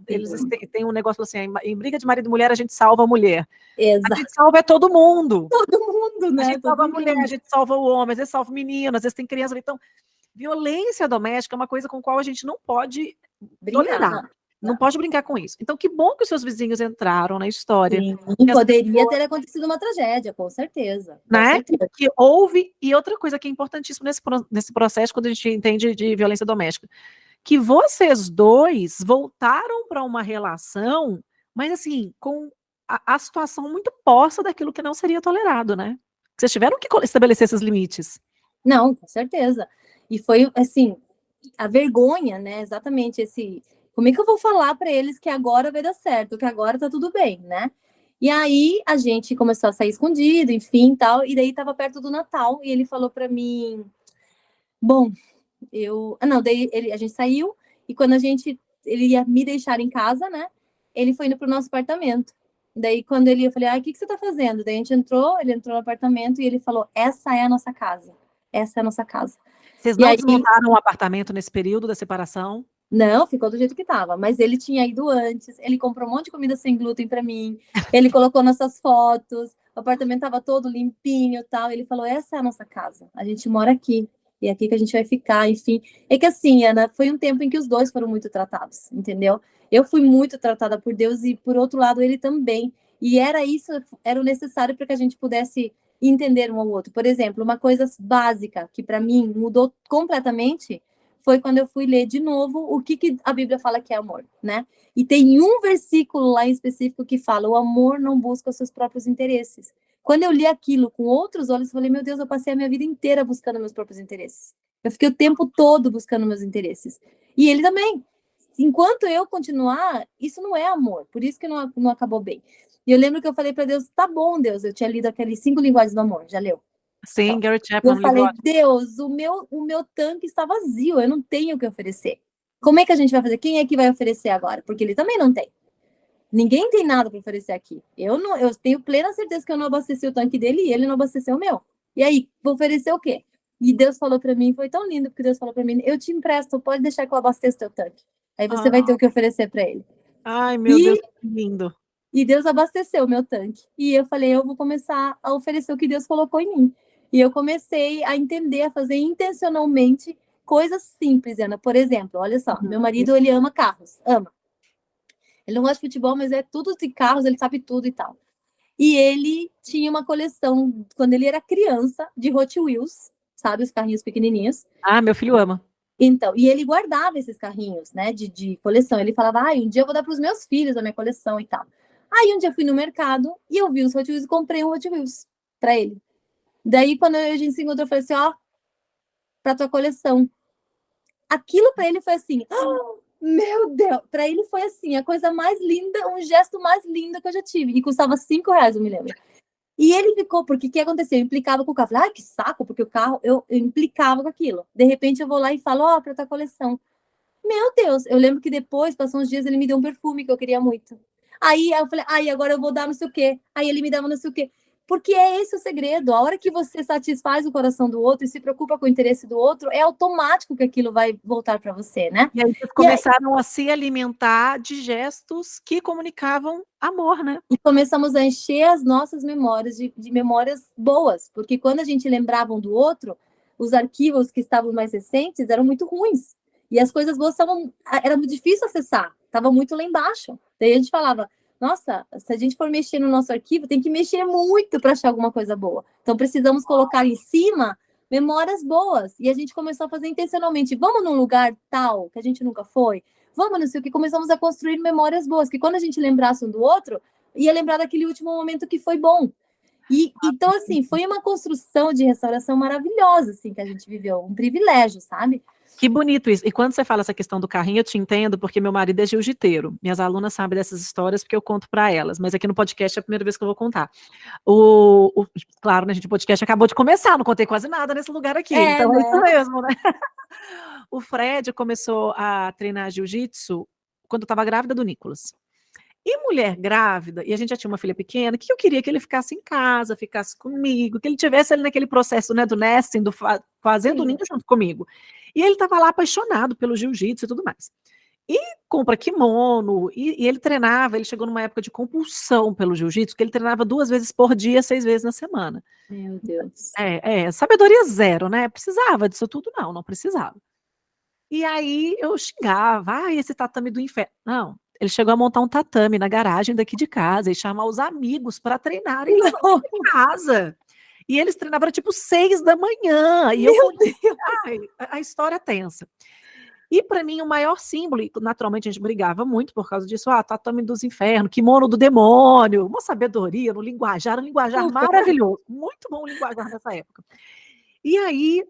eles têm um negócio assim, em briga de marido e mulher a gente salva a mulher. Exato. A gente salva todo mundo. Todo mundo, né? A gente salva a mulher, a gente salva o homem, às vezes salva o menino, às vezes tem criança. Então, violência doméstica é uma coisa com a qual a gente não pode Brincar, tolerar. Não pode brincar com isso. Então, que bom que os seus vizinhos entraram na história. Sim, poderia ter acontecido uma tragédia, com certeza. Com Né? certeza. Que houve, e outra coisa que é importantíssima nesse processo, quando a gente entende de violência doméstica, que vocês dois voltaram para uma relação, mas assim, com a situação muito posta daquilo que não seria tolerado, né? Vocês tiveram que estabelecer esses limites. Não, com certeza. E foi, assim, a vergonha, né? Exatamente esse... Como é que eu vou falar para eles que agora vai dar certo, que agora tá tudo bem, né? E aí a gente começou a sair escondido, enfim, tal, e daí tava perto do Natal, e ele falou para mim, bom, daí a gente saiu, e quando ele ia me deixar em casa, né? Ele foi indo pro nosso apartamento. Daí quando eu falei, o que você tá fazendo? Daí ele entrou no apartamento e ele falou, essa é a nossa casa. Essa é a nossa casa. Vocês não desmontaram o apartamento nesse período da separação? Não, ficou do jeito que tava, mas ele tinha ido antes, ele comprou um monte de comida sem glúten para mim, ele colocou nossas fotos, o apartamento tava todo limpinho e tal, ele falou, essa é a nossa casa, a gente mora aqui, e é aqui que a gente vai ficar, enfim. É que assim, Ana, foi um tempo em que os dois foram muito tratados, entendeu? Eu fui muito tratada por Deus e, por outro lado, ele também, e era o necessário para que a gente pudesse entender um ao outro. Por exemplo, uma coisa básica que para mim mudou completamente foi quando eu fui ler de novo o que a Bíblia fala que é amor, né? E tem um versículo lá em específico que fala, o amor não busca os seus próprios interesses. Quando eu li aquilo com outros olhos, eu falei, meu Deus, eu passei a minha vida inteira buscando meus próprios interesses. Eu fiquei o tempo todo buscando meus interesses. E ele também. Enquanto eu continuar, isso não é amor. Por isso que não acabou bem. E eu lembro que eu falei para Deus, tá bom, Deus, eu tinha lido aqueles 5 linguagens do amor, já leu? Sim, Gary Chapman. Eu falei, Deus, o meu tanque está vazio, eu não tenho o que oferecer. Como é que a gente vai fazer? Quem é que vai oferecer agora? Porque ele também não tem. Ninguém tem nada para oferecer aqui. Eu tenho plena certeza que eu não abasteci o tanque dele e ele não abasteceu o meu. E aí, vou oferecer o quê? E Deus falou para mim, foi tão lindo, porque Deus falou para mim, eu te empresto, pode deixar que eu abasteça teu tanque. Aí você vai ter o que oferecer para ele. Ai, meu Deus, que lindo. E Deus abasteceu o meu tanque. E eu falei, eu vou começar a oferecer o que Deus colocou em mim. E eu comecei a entender, a fazer intencionalmente coisas simples, Ana. Por exemplo, olha só, meu marido, ele ama carros, ama. Ele não gosta de futebol, mas é tudo de carros, ele sabe tudo e tal. E ele tinha uma coleção, quando ele era criança, de Hot Wheels, sabe, os carrinhos pequenininhos. Ah, meu filho ama. Então, e ele guardava esses carrinhos, né, de coleção. Ele falava, um dia eu vou dar para os meus filhos a minha coleção e tal. Aí um dia eu fui no mercado e eu vi os Hot Wheels e comprei um Hot Wheels para ele. Daí, quando a gente se encontrou, eu falei assim, para tua coleção. Aquilo para ele foi assim, meu Deus, para ele foi assim, a coisa mais linda, um gesto mais lindo que eu já tive. E custava R$5, eu me lembro. E ele ficou, porque o que aconteceu? Eu implicava com o carro. Falei, que saco, porque o carro, eu implicava com aquilo. De repente eu vou lá e falo, para tua coleção. Meu Deus, eu lembro que depois, passou uns dias, ele me deu um perfume que eu queria muito. Aí eu falei, agora eu vou dar não sei o quê. Aí ele me dava não sei o quê. Porque é esse o segredo. A hora que você satisfaz o coração do outro e se preocupa com o interesse do outro, é automático que aquilo vai voltar para você, né? E aí vocês começaram a se alimentar de gestos que comunicavam amor, né? E começamos a encher as nossas memórias de memórias boas. Porque quando a gente lembrava um do outro, os arquivos que estavam mais recentes eram muito ruins. E as coisas boas era muito difícil acessar. Estava muito lá embaixo. Daí a gente falava, nossa, se a gente for mexer no nosso arquivo, tem que mexer muito para achar alguma coisa boa. Então, precisamos colocar em cima memórias boas. E a gente começou a fazer intencionalmente. Vamos num lugar tal, que a gente nunca foi? Vamos, não sei o que. Começamos a construir memórias boas, que quando a gente lembrasse um do outro, ia lembrar daquele último momento que foi bom. Então, assim, foi uma construção de restauração maravilhosa, assim, que a gente viveu. Um privilégio, sabe? Que bonito isso. E quando você fala essa questão do carrinho, eu te entendo, porque meu marido é jiu-jiteiro. Minhas alunas sabem dessas histórias porque eu conto para elas, mas aqui no podcast é a primeira vez que eu vou contar. Claro, né, gente, o podcast acabou de começar, não contei quase nada nesse lugar aqui, então é isso mesmo, né? O Fred começou a treinar jiu-jitsu quando eu estava grávida do Nicolas. E mulher grávida, e a gente já tinha uma filha pequena, que eu queria que ele ficasse em casa, ficasse comigo, que ele tivesse ali naquele processo, né, do nesting, fazendo o ninho junto comigo. E ele estava lá apaixonado pelo jiu-jitsu e tudo mais. compra kimono, e ele treinava, ele chegou numa época de compulsão pelo jiu-jitsu, que ele treinava 2 vezes por dia, 6 vezes na semana. Meu Deus. Sabedoria zero, né, precisava disso tudo não precisava. E aí eu xingava: "Ai, esse tatame do inferno". Não, ele chegou a montar um tatame na garagem daqui de casa e chamar os amigos para treinarem lá Não, em casa. E eles treinavam, era tipo 6 da manhã, e eu meu Deus. ai, a história é tensa. E para mim o maior símbolo, e naturalmente a gente brigava muito por causa disso, tatame dos infernos, kimono do demônio, uma sabedoria no linguajar, um linguajar maravilhoso, muito bom o linguajar nessa época. E aí,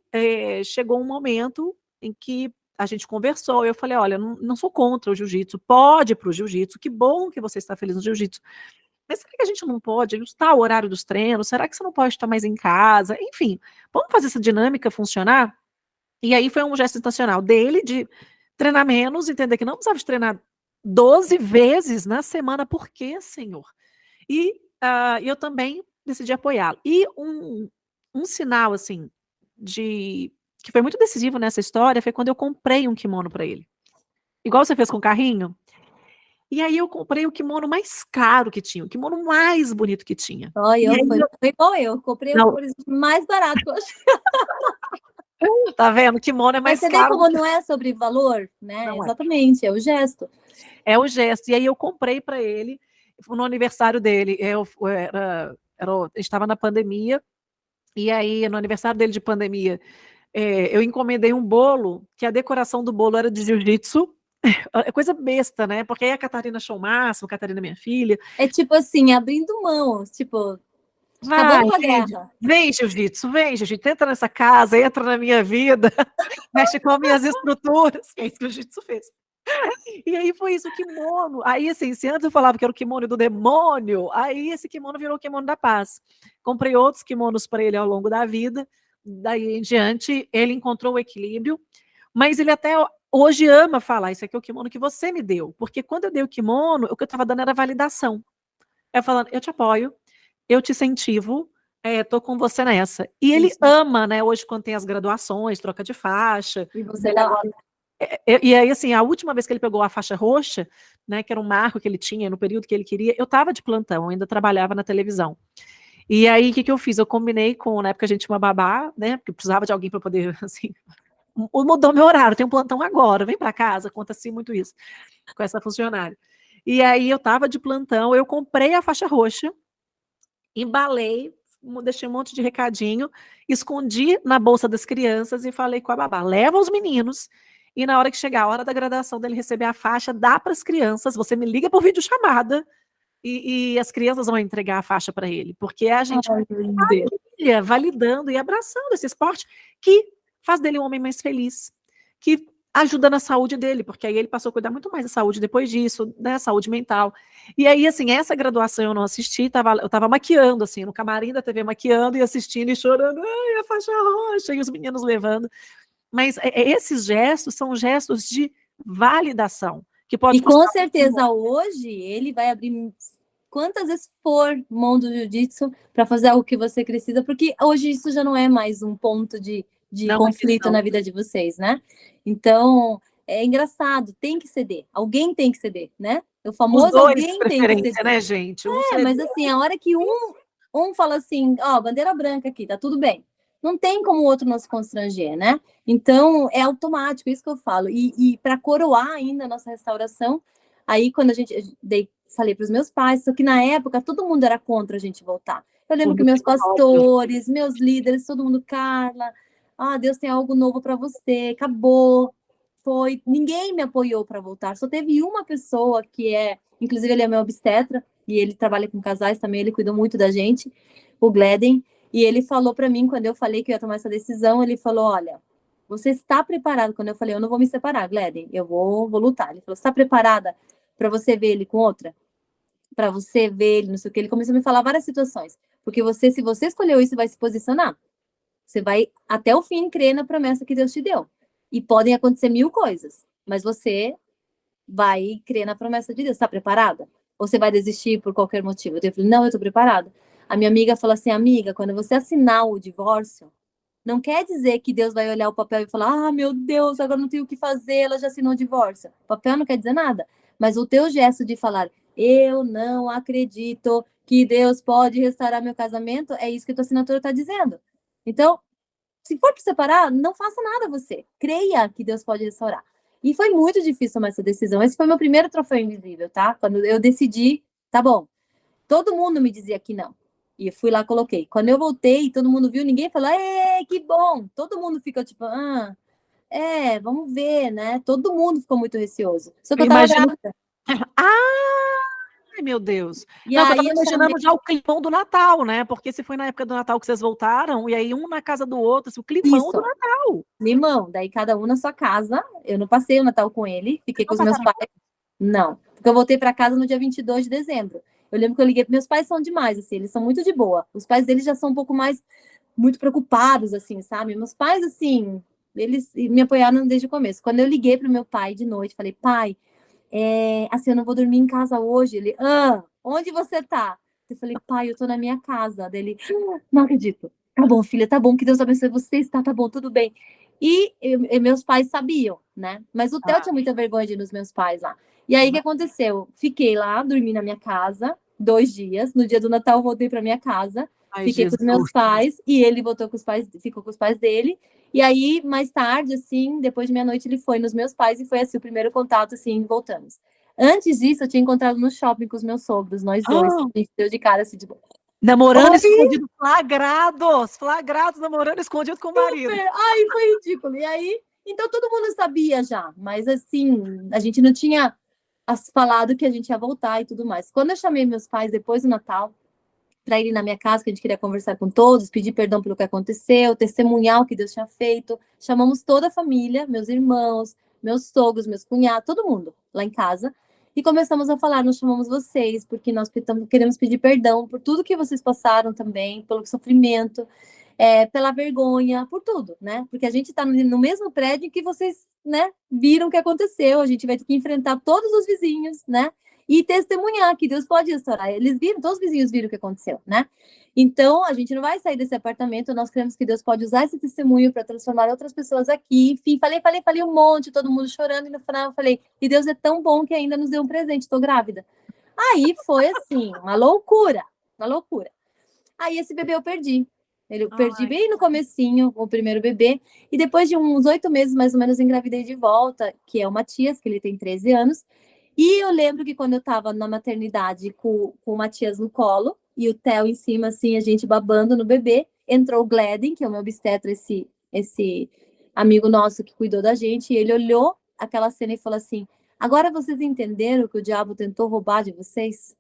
chegou um momento em que a gente conversou, eu falei: "Olha, não sou contra o jiu-jitsu, pode ir para o jiu-jitsu, que bom que você está feliz no jiu-jitsu, mas será que a gente não pode ajustar o horário dos treinos? Será que você não pode estar mais em casa? Enfim, vamos fazer essa dinâmica funcionar?". E aí foi um gesto intencional dele de treinar menos, entender que não precisava de treinar 12 vezes na semana, por quê, senhor? E, eu também decidi apoiá-lo. E um sinal, assim, de que foi muito decisivo nessa história, foi quando eu comprei um kimono para ele. Igual você fez com o carrinho, e aí eu comprei o kimono mais caro que tinha, o kimono mais bonito que tinha. Olha, E aí foi igual eu, comprei o não, por exemplo, mais barato que eu achei. tá vendo? O kimono é Mas mais você vê caro como não é sobre valor, né? não é. Exatamente, é o gesto. É o gesto. E aí eu comprei para ele, no aniversário dele, a gente estava na pandemia, e aí no aniversário dele de pandemia, eu encomendei um bolo, que a decoração do bolo era de jiu-jitsu, é coisa besta, né, porque aí a Catarina achou o máximo, a Catarina minha filha, É tipo assim, abrindo mão, tipo, vai, acabando com a guerra. vem jiu-jitsu, entra nessa casa, entra na minha vida, mexe com as minhas estruturas, é isso que o jiu-jitsu fez. E aí foi isso, o kimono. Aí, assim, se antes eu falava que era o kimono do demônio, aí esse kimono virou o kimono da paz. Comprei outros kimonos para ele ao longo da vida, daí em diante ele encontrou o equilíbrio, mas ele até hoje ama falar: "Isso aqui é o kimono que você me deu", porque quando eu dei o kimono, o que eu estava dando era validação. Eu falando: "Eu te apoio, eu te incentivo, tô com você nessa". E ele Isso. ama, né, hoje quando tem as graduações, troca de faixa, E você tá lá. e aí, assim, a última vez que ele pegou a faixa roxa, né, que era um marco que ele tinha no período que ele queria, eu estava de plantão, eu ainda trabalhava na televisão. E aí, o que que eu fiz? Eu combinei com, na época a gente tinha uma babá, né, porque eu precisava de alguém para poder, assim, mudou meu horário, tem um plantão agora, vem para casa, acontece muito isso com essa funcionária. E aí eu estava de plantão, eu comprei a faixa roxa, embalei, deixei um monte de recadinho, escondi na bolsa das crianças e falei com a babá: "Leva os meninos, e na hora que chegar a hora da graduação dele receber a faixa, dá para as crianças, você me liga por videochamada, e as crianças vão entregar a faixa para ele", porque é a gente Ai, meu Deus. família validando e abraçando esse esporte que faz dele um homem mais feliz, que ajuda na saúde dele, porque aí ele passou a cuidar muito mais da saúde depois disso, né, saúde mental. E aí, assim, essa graduação eu não assisti, eu estava maquiando, assim, no camarim da TV maquiando e assistindo e chorando: "Ai, a faixa roxa", e os meninos levando. Mas, esses gestos são gestos de validação, que E pode com custar muito. certeza hoje ele vai abrir quantas vezes for mão do jiu-jitsu para fazer algo que você precisa, porque hoje isso já não é mais um ponto de Não é conflito questão. na vida de vocês, né? Então, é engraçado, tem que ceder. Alguém tem que ceder, né? O Os famoso 2 de alguém tem que preferência, ceder. né, gente, um É, ceder. mas assim, a hora que um fala assim, ó, bandeira branca aqui, tá tudo bem. Não tem como o outro não se constranger, né? Então, é automático, isso que eu falo. E para coroar ainda a nossa restauração, aí quando a gente falei para os meus pais, só que na época todo mundo era contra a gente voltar. Eu Por lembro que meus motivo óbvio. pastores, meus líderes, todo mundo, Carla, Deus tem algo novo para você, acabou. Foi, ninguém me apoiou para voltar. Só teve uma pessoa que inclusive ele é meu obstetra, e ele trabalha com casais também, ele cuidou muito da gente, o Gleden, e ele falou para mim, quando eu falei que eu ia tomar essa decisão, ele falou, olha, você está preparado? Quando eu falei, eu não vou me separar, Gleden, eu vou lutar. Ele falou, está preparada para você ver ele com outra? Para você ver ele, não sei o que. Ele começou a me falar várias situações, porque se você escolheu isso, vai se posicionar. Você vai até o fim crer na promessa que Deus te deu. E podem acontecer 1000 coisas, mas você vai crer na promessa de Deus. Está preparada? Ou você vai desistir por qualquer motivo? Eu falei, não, eu estou preparada. A minha amiga falou assim, amiga, quando você assinar o divórcio, Não quer dizer que Deus vai olhar o papel e falar, ah, meu Deus, agora não tenho o que fazer, ela já assinou o divórcio. O papel não quer dizer nada. Mas o teu gesto de falar, eu não acredito que Deus pode restaurar meu casamento, é isso que a tua assinatura está dizendo. Então, se for para separar, não faça nada você. Creia que Deus pode restaurar. E foi muito difícil tomar essa decisão. Esse foi meu primeiro troféu invisível, tá? Quando eu decidi, tá bom. Todo mundo me dizia que não. E eu fui lá, coloquei. Quando eu voltei, todo mundo viu, ninguém falou, que bom. Todo mundo ficou tipo, vamos ver, né? Todo mundo ficou muito receoso. Só que Eu eu tava imagino. grávida. Ai, meu Deus. E Não, que eu aí tava eu chamei imaginando já o climão do Natal, né? Porque se foi na época do Natal que vocês voltaram, e aí um na casa do outro, assim, o climão do isso, Natal. limão. Daí cada um na sua casa. Eu não passei o Natal com ele, fiquei Vocês com não os meus passaram. pais. Não, porque eu voltei para casa no dia 22 de dezembro. Eu lembro que eu liguei, meus pais são demais, assim, eles são muito de boa. Os pais deles já são um pouco mais, muito preocupados, assim, sabe? Meus pais, assim, eles me apoiaram desde o começo. Quando eu liguei pro meu pai de noite, falei, pai, assim, eu não vou dormir em casa hoje. Ele, onde você tá? Eu falei, pai, eu tô na minha casa. Dele, não acredito. Tá bom, filha, tá bom, que Deus abençoe você, está, tá bom, tudo bem. E meus pais sabiam, né? Mas o Theo tinha muita vergonha de ir nos meus pais lá. E aí, o que aconteceu? Fiquei lá, dormi na minha casa 2 dias. No dia do Natal, eu voltei para minha casa. Ai, Fiquei com Jesus. os meus pais e ele voltou com os pais, ficou com os pais dele. E aí, mais tarde, assim, depois de meia-noite, ele foi nos meus pais e foi assim o primeiro contato, assim, voltamos. Antes disso, eu tinha encontrado no shopping com os meus sogros, nós dois. Ah, A gente deu de cara assim, tipo, namorando oi, escondido, flagrados, flagrados namorando escondido com o marido. super! Ai, foi ridículo. E aí, então todo mundo sabia já, mas assim, a gente não tinha falado que a gente ia voltar e tudo mais. Quando eu chamei meus pais depois do Natal, para irem na minha casa, que a gente queria conversar com todos, pedir perdão pelo que aconteceu, testemunhar o que Deus tinha feito. Chamamos toda a família, meus irmãos, meus sogros, meus cunhados, todo mundo lá em casa. E começamos a falar, nós chamamos vocês, porque nós queremos pedir perdão por tudo que vocês passaram também, pelo sofrimento, pela vergonha, por tudo, né? Porque a gente está no mesmo prédio que vocês, né, viram o que aconteceu, a gente vai ter que enfrentar todos os vizinhos, né? E testemunhar que Deus pode restaurar. Eles viram, todos os vizinhos viram o que aconteceu, né? Então, a gente não vai sair desse apartamento, nós cremos que Deus pode usar esse testemunho para transformar outras pessoas aqui. Enfim, falei um monte, todo mundo chorando, e no final eu falei, e Deus é tão bom que ainda nos deu um presente, estou grávida. Aí foi assim, uma loucura, uma loucura. Aí esse bebê eu perdi. Eu perdi bem no comecinho, o primeiro bebê, e depois de uns 8 meses, mais ou menos, engravidei de volta, que é o Matias, que ele tem 13 anos, e eu lembro que quando eu estava na maternidade com o Matias no colo, e o Theo em cima, assim, a gente babando no bebê, entrou o Gledden, que é o meu obstetra, esse amigo nosso que cuidou da gente, e ele olhou aquela cena e falou assim, agora vocês entenderam que o diabo tentou roubar de vocês?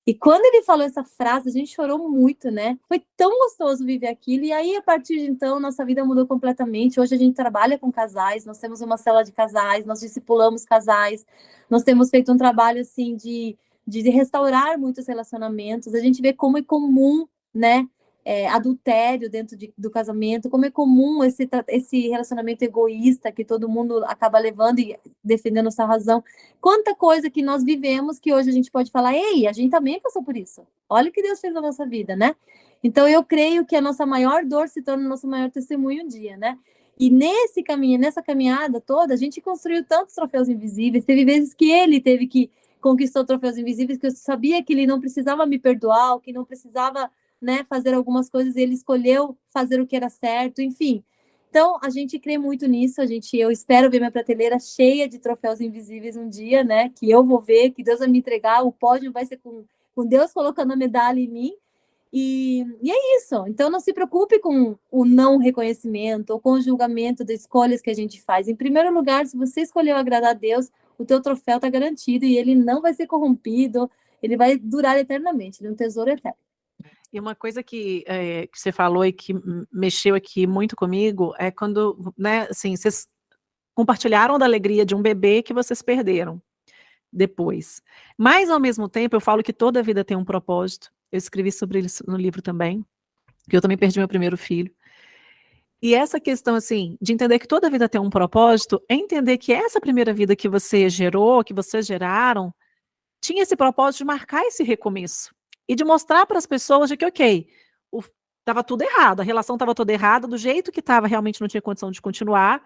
E quando ele falou essa frase, a gente chorou muito, né? Foi tão gostoso viver aquilo. E aí, a partir de então, nossa vida mudou completamente. Hoje a gente trabalha com casais, nós temos uma célula de casais, nós discipulamos casais, nós temos feito um trabalho, assim, de restaurar muitos relacionamentos. A gente vê como é comum, né? Adultério dentro do casamento, como é comum esse relacionamento egoísta que todo mundo acaba levando e defendendo sua razão. Quanta coisa que nós vivemos que hoje a gente pode falar, ei, a gente também passou por isso. Olha o que Deus fez na nossa vida, né? Então eu creio que a nossa maior dor se torna o nosso maior testemunho um dia, né? E nessa caminhada toda, a gente construiu tantos troféus invisíveis. Teve vezes que ele teve que conquistar troféus invisíveis, que eu sabia que ele não precisava me perdoar, que não precisava, né, fazer algumas coisas, e ele escolheu fazer o que era certo, enfim. Então, a gente crê muito nisso, eu espero ver minha prateleira cheia de troféus invisíveis um dia, né, que eu vou ver, que Deus vai me entregar, o pódio vai ser com Deus colocando a medalha em mim, e é isso. Então, não se preocupe com o não reconhecimento ou com o julgamento das escolhas que a gente faz. Em primeiro lugar, se você escolheu agradar a Deus, o teu troféu está garantido e ele não vai ser corrompido, ele vai durar eternamente, ele é um tesouro eterno. E uma coisa que você falou e que mexeu aqui muito comigo é quando, né, assim, vocês compartilharam da alegria de um bebê que vocês perderam depois. Mas, ao mesmo tempo, eu falo que toda vida tem um propósito. Eu escrevi sobre isso no livro também, que eu também perdi meu primeiro filho. E essa questão, assim, de entender que toda vida tem um propósito, é entender que essa primeira vida que você gerou, que vocês geraram, tinha esse propósito de marcar esse recomeço e de mostrar para as pessoas de que, ok, Estava tudo errado, a relação estava toda errada, do jeito que estava, realmente não tinha condição de continuar.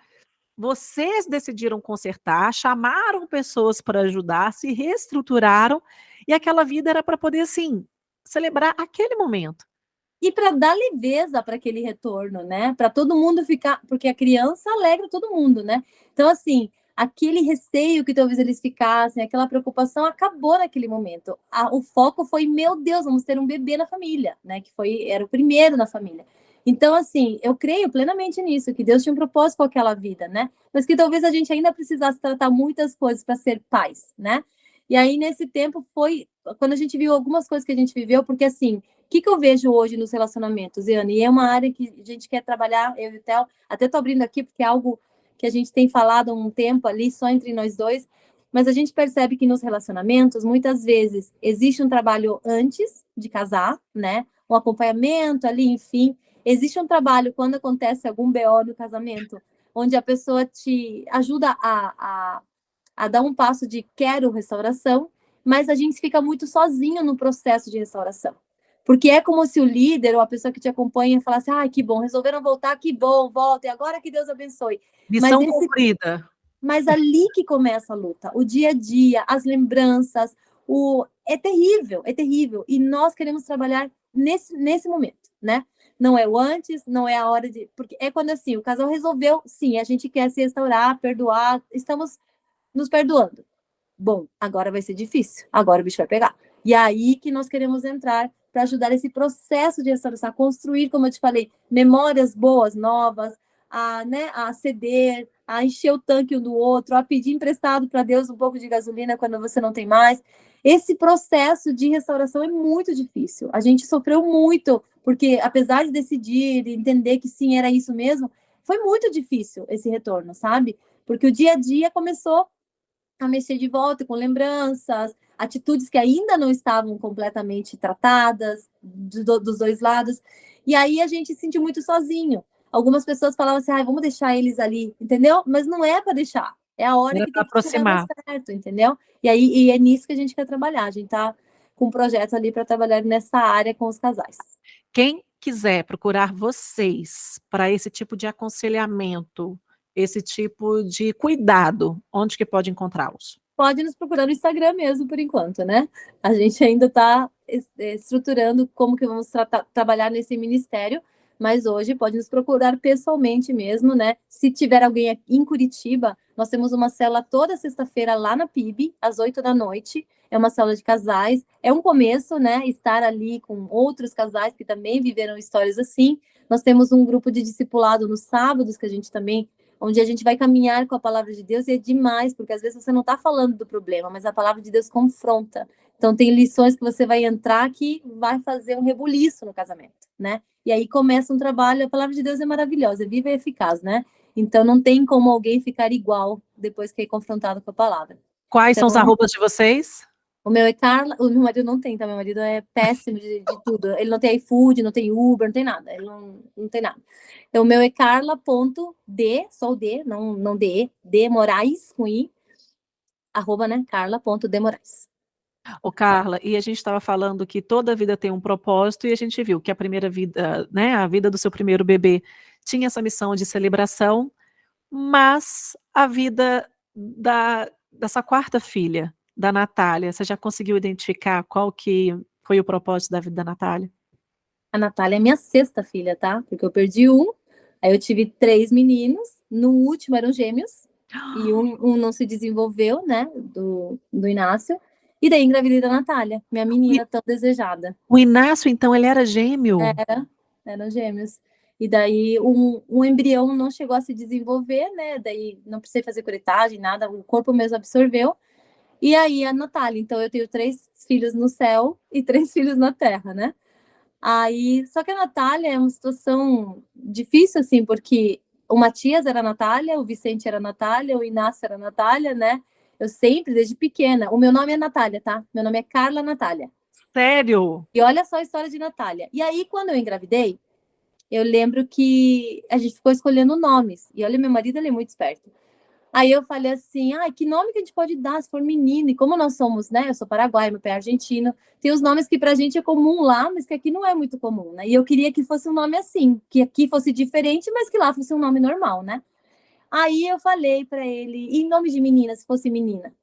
Vocês decidiram consertar, chamaram pessoas para ajudar, se reestruturaram, e aquela vida era para poder, assim, celebrar aquele momento. E para dar leveza para aquele retorno, né? Para todo mundo ficar, porque a criança alegra todo mundo, né? Então, assim, aquele receio que talvez eles ficassem, aquela preocupação acabou naquele momento. O foco foi, meu Deus, vamos ter um bebê na família, né? Era o primeiro na família. Então, assim, eu creio plenamente nisso, que Deus tinha um propósito com aquela vida, né? Mas que talvez a gente ainda precisasse tratar muitas coisas para ser pais, né? E aí, nesse tempo, foi quando a gente viu algumas coisas que a gente viveu, porque, assim, o que eu vejo hoje nos relacionamentos, Iane? E é uma área que a gente quer trabalhar, eu e o Theo, até estou abrindo aqui, porque é algo que a gente tem falado há um tempo ali, só entre nós dois, mas a gente percebe que nos relacionamentos, muitas vezes, existe um trabalho antes de casar, né? Um acompanhamento ali, enfim. Existe um trabalho quando acontece algum BO no casamento, onde a pessoa te ajuda a dar um passo de quero restauração, mas a gente fica muito sozinho no processo de restauração. Porque é como se o líder ou a pessoa que te acompanha falasse, que bom, resolveram voltar, que bom, voltem, agora que Deus abençoe. Missão cumprida. Mas ali que começa a luta, o dia a dia, as lembranças, é terrível, é terrível. E nós queremos trabalhar nesse momento, né? Não é o antes, não é a hora de... Porque é quando, assim, o casal resolveu, sim, a gente quer se restaurar, perdoar, estamos nos perdoando. Bom, agora vai ser difícil, agora o bicho vai pegar. E é aí que nós queremos entrar para ajudar esse processo de restauração, a construir, como eu te falei, memórias boas, novas, a ceder, a encher o tanque um do outro, a pedir emprestado para Deus um pouco de gasolina quando você não tem mais. Esse processo de restauração é muito difícil. A gente sofreu muito, porque apesar de decidir, de entender que sim, era isso mesmo, foi muito difícil esse retorno, sabe? Porque o dia a dia começou a mexer de volta com lembranças, atitudes que ainda não estavam completamente tratadas dos dois lados. E aí a gente se sentiu muito sozinho. Algumas pessoas falavam assim, vamos deixar eles ali, entendeu? Mas não é para deixar. É a hora que tem que aproximar. Dar certo, entendeu? E é nisso que a gente quer trabalhar. A gente está com um projeto ali para trabalhar nessa área com os casais. Quem quiser procurar vocês para esse tipo de aconselhamento, esse tipo de cuidado, onde que pode encontrá-los? Pode nos procurar no Instagram mesmo, por enquanto, né? A gente ainda está estruturando como que vamos trabalhar nesse ministério, mas hoje pode nos procurar pessoalmente mesmo, né? Se tiver alguém aqui em Curitiba, nós temos uma célula toda sexta-feira lá na PIB, às 8 da noite. É uma célula de casais. É um começo, né? Estar ali com outros casais que também viveram histórias assim. Nós temos um grupo de discipulado nos sábados, que a gente também onde a gente vai caminhar com a palavra de Deus, e é demais, porque às vezes você não está falando do problema, mas a palavra de Deus confronta. Então, tem lições que você vai entrar que vai fazer um rebuliço no casamento, né? E aí começa um trabalho, a palavra de Deus é maravilhosa, é viva e eficaz, né? Então, não tem como alguém ficar igual depois que é confrontado com a palavra. Quais então, são os arrobas de vocês? O meu é Carla, o meu marido não tem, tá? Meu marido é péssimo de tudo. Ele não tem iFood, não tem Uber, não tem nada. Ele não tem nada. Então, o meu é carla.d, só o D, não D, D Moraes, com I, @ né? carla.dmoraes. Ô, Carla, e a gente estava falando que toda vida tem um propósito, e a gente viu que a primeira vida, né, a vida do seu primeiro bebê tinha essa missão de celebração, mas a vida dessa quarta filha, da Natália, você já conseguiu identificar qual que foi o propósito da vida da Natália? A Natália é minha sexta filha, tá? Porque eu perdi um, aí eu tive 3 meninos, no último eram gêmeos, e um não se desenvolveu, né, do Inácio, e daí engravidei da Natália, minha menina tão desejada. O Inácio, então, ele era gêmeo? Eram gêmeos. E daí um embrião não chegou a se desenvolver, né? Daí não precisei fazer curetagem, nada, o corpo mesmo absorveu. E aí a Natália, então eu tenho 3 filhos no céu e 3 filhos na terra, né? Aí, só que a Natália é uma situação difícil, assim, porque o Matias era a Natália, o Vicente era a Natália, o Inácio era a Natália, né? Eu sempre, desde pequena, o meu nome é Natália, tá? Meu nome é Carla Natália. Sério? E olha só a história de Natália. E aí, quando eu engravidei, eu lembro que a gente ficou escolhendo nomes. E olha, meu marido, ele é muito esperto. Aí eu falei assim, que nome que a gente pode dar se for menino? E como nós somos, né? Eu sou paraguaia, meu pai é argentino. Tem os nomes que pra gente é comum lá, mas que aqui não é muito comum, né? E eu queria que fosse um nome assim, que aqui fosse diferente, mas que lá fosse um nome normal, né? Aí eu falei pra ele, e nome de menina, se fosse menina?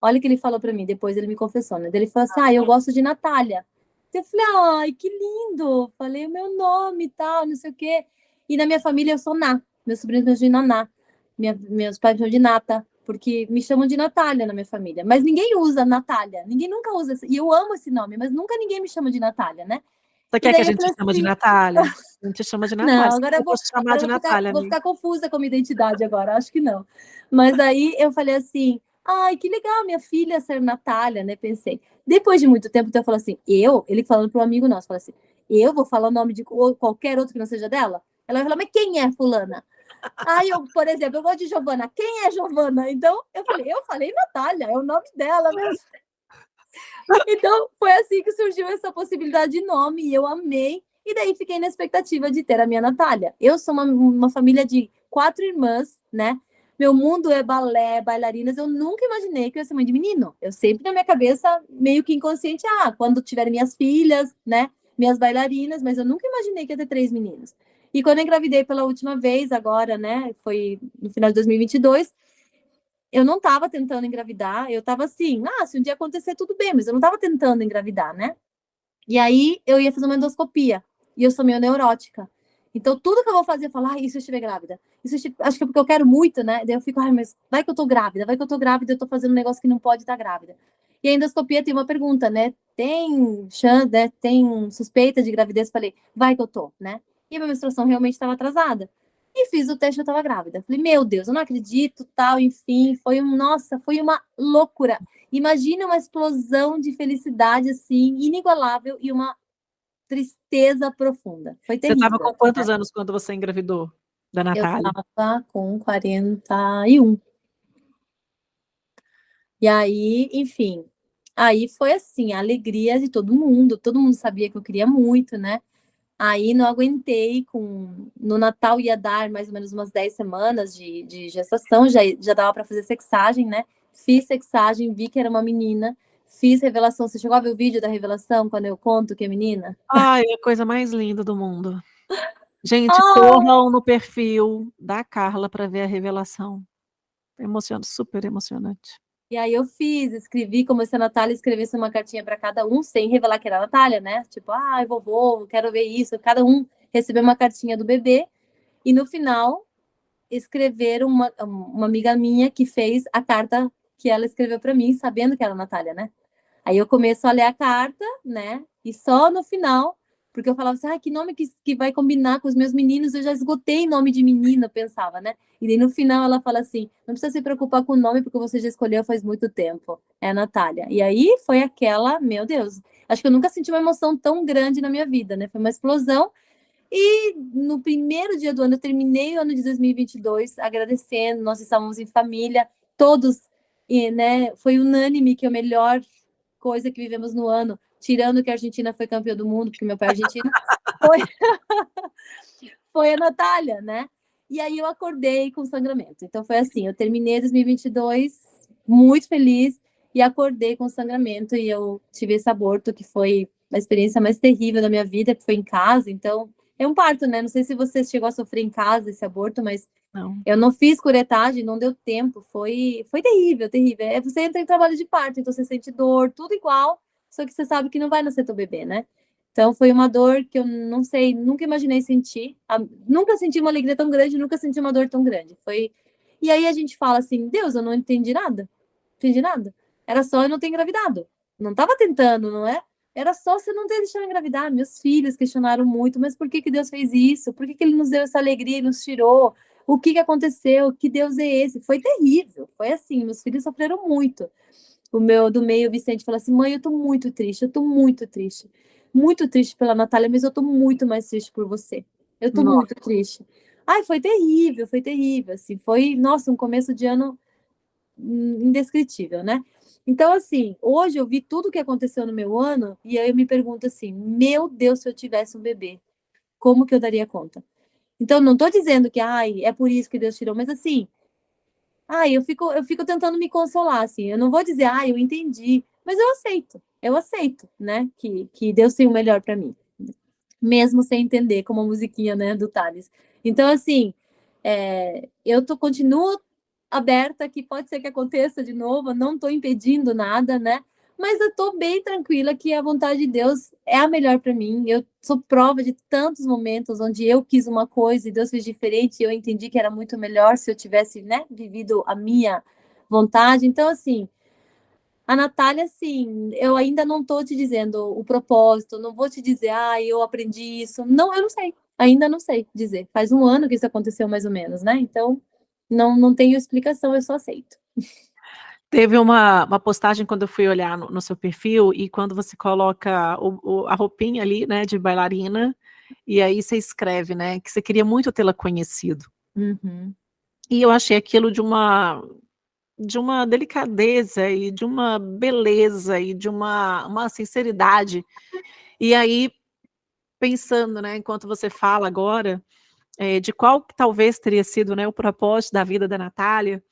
Olha o que ele falou pra mim, depois ele me confessou, né? Ele falou assim, eu gosto de Natália. Eu falei, ai, que lindo! Falei o meu nome e tal, não sei o quê. E na minha família eu sou Ná, meus sobrinhos me chamam de Naná, meus pais me chamam de Nata, porque me chamam de Natália na minha família. Mas ninguém usa Natália, ninguém nunca usa, e eu amo esse nome, mas nunca ninguém me chama de Natália, né? Você E quer que a daí eu gente falei chama de assim, Natália? A gente chama de Natália. não, Se agora eu fosse chamar de Natália, vou amiga. ficar confusa com a minha identidade agora, acho que não. Mas aí eu falei assim, ai, que legal minha filha ser Natália, né? Pensei. Depois de muito tempo, então eu falei assim, ele falando para um amigo nosso, falou assim, eu vou falar o nome de qualquer outro que não seja dela? Ela vai falar, mas quem é fulana? Aí eu, por exemplo, eu vou de Giovana, quem é Giovana? Então eu falei Natália, é o nome dela mesmo. Então, foi assim que surgiu essa possibilidade de nome e eu amei. E daí fiquei na expectativa de ter a minha Natália. Eu sou uma família de 4 irmãs, né? Meu mundo é balé, bailarinas. Eu nunca imaginei que eu ia ser mãe de menino. Eu sempre na minha cabeça, meio que inconsciente, quando tiver minhas filhas, né? Minhas bailarinas, mas eu nunca imaginei que ia ter 3 meninos. E quando eu engravidei pela última vez, agora, né? Foi no final de 2022, eu não estava tentando engravidar, eu estava assim, se um dia acontecer, tudo bem, mas eu não estava tentando engravidar, né? E aí eu ia fazer uma endoscopia, e eu sou meio neurótica. Então, tudo que eu vou fazer, eu falo, e se eu estiver grávida? Acho que é porque eu quero muito, né? Daí eu fico, mas vai que eu tô grávida, vai que eu tô grávida, eu tô fazendo um negócio que não pode estar grávida. E a endoscopia tem uma pergunta, né? Tem chance, né? Tem suspeita de gravidez? Falei, vai que eu tô, né? E a minha menstruação realmente estava atrasada. E fiz o teste, eu tava grávida. Falei, meu Deus, eu não acredito, tal, enfim. Nossa, foi uma loucura. Imagina uma explosão de felicidade, assim, inigualável e uma tristeza profunda. Foi Você estava com terrível, quantos né? anos quando você engravidou da Eu Natália? tava com 41. E aí, enfim, aí foi assim, a alegria de todo mundo sabia que eu queria muito, né? Aí não aguentei, no Natal ia dar mais ou menos umas 10 semanas de gestação, já dava para fazer sexagem, né? Fiz sexagem, vi que era uma menina, fiz revelação. Você chegou a ver o vídeo da revelação quando eu conto que é menina? Ai, é a coisa mais linda do mundo. Gente, Ah! corram no perfil da Carla para ver a revelação. Super emocionante. E aí eu escrevi como se a Natália escrevesse uma cartinha para cada um, sem revelar que era a Natália, né? Tipo, vovô, quero ver isso. Cada um recebeu uma cartinha do bebê. E no final, escreveram uma amiga minha que fez a carta que ela escreveu para mim, sabendo que era a Natália, né? Aí eu começo a ler a carta, né? E só no final, porque eu falava assim, que nome que vai combinar com os meus meninos? Eu já esgotei nome de menina, eu pensava, né? E daí no final ela fala assim, não precisa se preocupar com o nome, porque você já escolheu faz muito tempo. É a Natália. E aí foi aquela, meu Deus, acho que eu nunca senti uma emoção tão grande na minha vida, né? Foi uma explosão. E no primeiro dia do ano, eu terminei o ano de 2022 agradecendo, nós estávamos em família, todos, né? Foi unânime que a melhor coisa que vivemos no ano, tirando que a Argentina foi campeã do mundo, porque meu pai é argentino, foi, foi a Natália, né? E aí eu acordei com sangramento. Então foi assim, eu terminei 2022 muito feliz e acordei com sangramento e eu tive esse aborto que foi a experiência mais terrível da minha vida, que foi em casa. Então é um parto, né? Não sei se você chegou a sofrer em casa esse aborto, mas Não. eu não fiz curetagem, não deu tempo, foi terrível, terrível. Você entra em trabalho de parto, então você sente dor, tudo igual, só que você sabe que não vai nascer teu bebê, né? Então foi uma dor que eu não sei, nunca imaginei sentir. Nunca senti uma alegria tão grande, nunca senti uma dor tão grande. E aí a gente fala assim, Deus, eu não entendi nada. Entendi nada. Era só eu não ter engravidado. Não estava tentando, não é? Era só você não ter deixado engravidar. Meus filhos questionaram muito, mas por que Deus fez isso? Por que ele nos deu essa alegria e nos tirou? O que aconteceu? Que Deus é esse? Foi terrível. Foi assim, meus filhos sofreram muito. O meu do meio, o Vicente, falou assim: mãe, eu tô muito triste, eu tô muito triste. Muito triste pela Natália, mas eu tô muito mais triste por você. Eu tô Nossa, muito triste. Foi terrível, assim, nossa, um começo de ano indescritível, né? Então, assim, hoje eu vi tudo o que aconteceu no meu ano e aí eu me pergunto assim, meu Deus, se eu tivesse um bebê, como que eu daria conta? Então, não tô dizendo que, é por isso que Deus tirou, mas assim, eu fico tentando me consolar, assim. Eu não vou dizer, eu entendi, mas eu aceito, né? Que Deus tem o melhor para mim, mesmo sem entender, como a musiquinha, né, do Thales. Então, assim, continuo aberta, que pode ser que aconteça de novo, eu não estou impedindo nada, né? Mas eu estou bem tranquila que a vontade de Deus é a melhor para mim. Eu sou prova de tantos momentos onde eu quis uma coisa e Deus fez diferente e eu entendi que era muito melhor se eu tivesse, né, vivido a minha vontade. Então, assim, a Natália, assim, eu ainda não estou te dizendo o propósito, não vou te dizer, eu aprendi isso. Não, eu não sei, ainda não sei dizer. Faz um ano que isso aconteceu, mais ou menos, né? Então, não tenho explicação, eu só aceito. Teve uma postagem quando eu fui olhar no seu perfil, e quando você coloca a roupinha ali, né, de bailarina, e aí você escreve, né, que você queria muito tê-la conhecido. Uhum. E eu achei aquilo de uma delicadeza e de uma beleza e de uma sinceridade. E aí, pensando, né, enquanto você fala agora, de qual que talvez teria sido, né, o propósito da vida da Natália,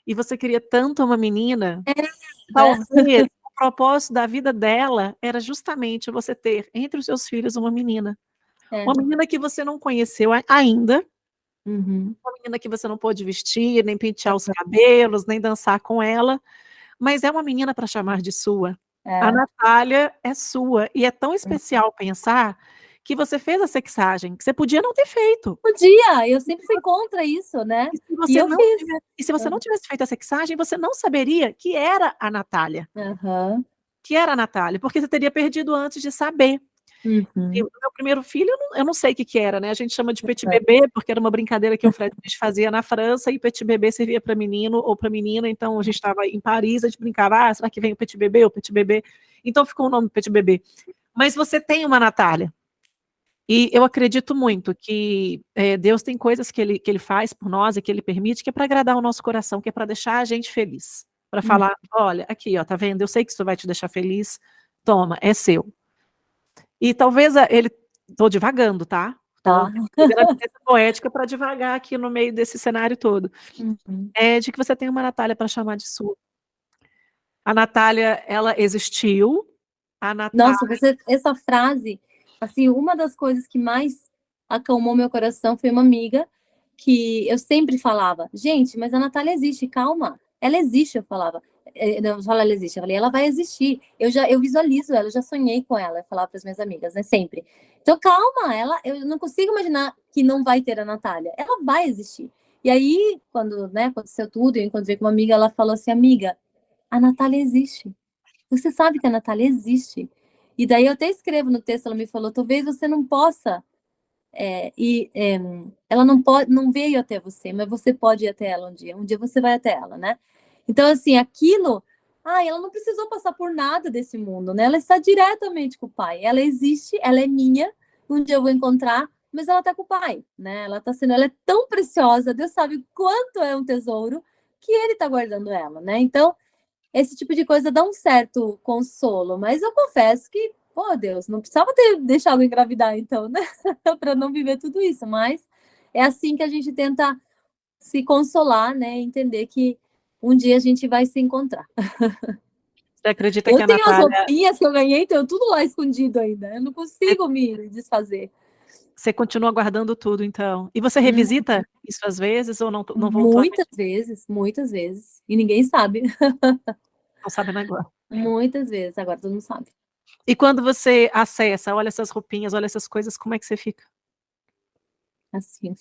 e você queria tanto uma menina, Né? talvez o propósito da vida dela era justamente você ter entre os seus filhos uma menina. É. Uma menina que você não conheceu ainda, Uhum. uma menina que você não pôde vestir, nem pentear os cabelos, nem dançar com ela, mas é uma menina para chamar de sua. A É. Natália é sua, e é tão especial pensar que você fez a sexagem, que você podia não ter feito. Podia, eu sempre fui contra isso, né? E eu fiz. E se você não tivesse feito a sexagem, você não saberia que era a Natália, Uhum. porque você teria perdido antes de saber. E Uhum. o meu primeiro filho, eu não sei o que que era, né, a gente chama de petit bebê, porque era uma brincadeira que o Fred fazia na França, e petit bebê servia para menino ou para menina, então a gente estava em Paris, a gente brincava, será que vem o petit bebê, o petit bebê? Então ficou o nome petit bebê. Mas você tem uma Natália, e eu acredito muito que Deus tem coisas que ele faz por nós e que ele permite, que é para agradar o nosso coração, que é para deixar a gente feliz, para Uhum. falar, olha, aqui, ó, tá vendo? Eu sei que isso vai te deixar feliz, toma, é seu. E talvez ele, tô divagando, tá? Tô Tá. pegando a licença poética para divagar aqui no meio desse cenário todo. Uhum. É de que você tem uma Natália para chamar de sua. A Natália, ela existiu, a Natália. Nossa, essa frase, assim, uma das coisas que mais acalmou meu coração foi uma amiga que eu sempre falava, gente, mas a Natália existe, calma, ela existe, eu falava. Não, eu falo ela existe, eu falei, ela vai existir. Eu visualizo ela, eu já sonhei com ela, eu falava para as minhas amigas, né, sempre. Então, calma, eu não consigo imaginar que não vai ter a Natália. Ela vai existir. E aí, quando, né, aconteceu tudo, eu encontrei com uma amiga, ela falou assim, amiga, a Natália existe. Você sabe que a Natália existe. E daí eu até escrevo no texto, ela me falou, talvez você não possa, ela não veio até você, mas você pode ir até ela um dia você vai até ela, né? Então, assim, aquilo, ela não precisou passar por nada desse mundo, né? Ela está diretamente com o pai, ela existe, ela é minha, um dia eu vou encontrar, mas ela está com o pai, né? Ela é tão preciosa, Deus sabe o quanto é um tesouro, que ele está guardando ela, né? Então, esse tipo de coisa dá um certo consolo, mas eu confesso que, pô, Deus, não precisava ter deixado eu engravidar, então, né? Para não viver tudo isso, mas é assim que a gente tenta se consolar, né? Entender que um dia a gente vai se encontrar. Você acredita que Eu a tenho as Natália, roupinhas que eu ganhei, tenho tudo lá escondido ainda. Eu não consigo me desfazer. você continua guardando tudo, então? E você revisita isso às vezes, ou não voltou a Muitas vezes. E ninguém sabe. não sabe agora? Muitas vezes, agora todo mundo sabe. E quando você acessa, olha essas roupinhas, olha essas coisas, como é que você fica? Assim.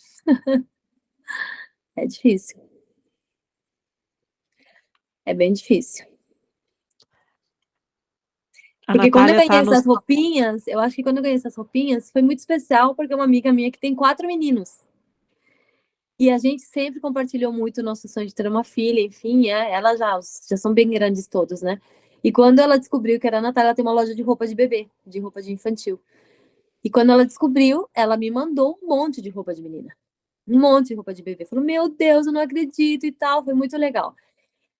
É difícil. É bem difícil. A Porque quando eu Natália ganhei tá nos. essas roupinhas, eu acho que quando eu ganhei essas roupinhas foi muito especial, porque é uma amiga minha que tem 4 meninos. E a gente sempre compartilhou muito o nosso sonho de ter uma filha, enfim, ela já são bem grandes todos, né? E quando ela descobriu que era a Natália, ela tem uma loja de roupa de bebê, de roupa de infantil. E quando ela descobriu, ela me mandou um monte de roupa de menina. Um monte de roupa de bebê. Falou, meu Deus, eu não acredito e tal. Foi muito legal.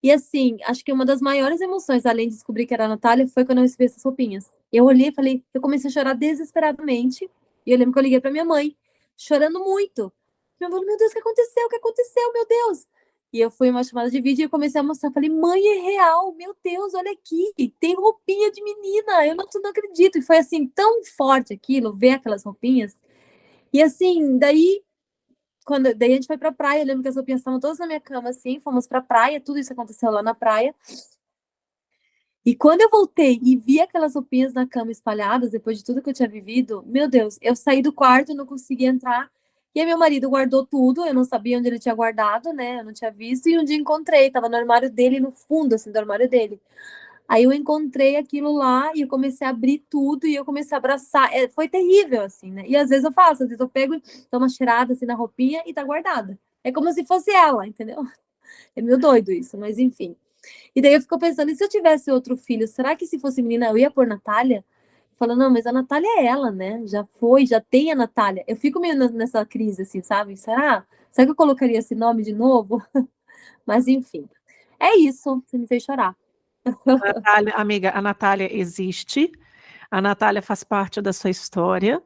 E assim, acho que uma das maiores emoções, além de descobrir que era a Natália, foi quando eu recebi essas roupinhas. Eu olhei e falei, eu comecei a chorar desesperadamente. E eu lembro que eu liguei pra minha mãe, chorando muito. Minha mãe falou, meu Deus, o que aconteceu? O que aconteceu, meu Deus? E eu fui em uma chamada de vídeo e eu comecei a mostrar. Falei, mãe, é real, meu Deus, olha aqui, tem roupinha de menina, eu não acredito. E foi assim, tão forte aquilo, ver aquelas roupinhas. E assim, daí a gente foi pra praia, eu lembro que as roupinhas estavam todas na minha cama, assim, fomos pra praia, tudo isso aconteceu lá na praia. E quando eu voltei e vi aquelas roupinhas na cama espalhadas, depois de tudo que eu tinha vivido, meu Deus, eu saí do quarto, não conseguia entrar. E aí meu marido guardou tudo, eu não sabia onde ele tinha guardado, né? Eu não tinha visto. E um dia encontrei, tava no armário dele, no fundo, assim, do armário dele. Aí eu encontrei aquilo lá e eu comecei a abrir tudo e eu comecei a abraçar. Foi terrível, assim, né? E às vezes eu faço, às vezes eu pego e dou uma cheirada assim na roupinha e tá guardada. É como se fosse ela, entendeu? É meio doido isso, mas enfim. E daí eu fico pensando, e se eu tivesse outro filho, será que se fosse menina eu ia pôr Natália? Falando, não, mas a Natália é ela, né? Já foi, já tem a Natália. Eu fico meio nessa crise, assim, sabe? Será que eu colocaria esse nome de novo? Mas enfim, é isso. Você me fez chorar. Natália, amiga, a Natália existe, a Natália faz parte da sua história.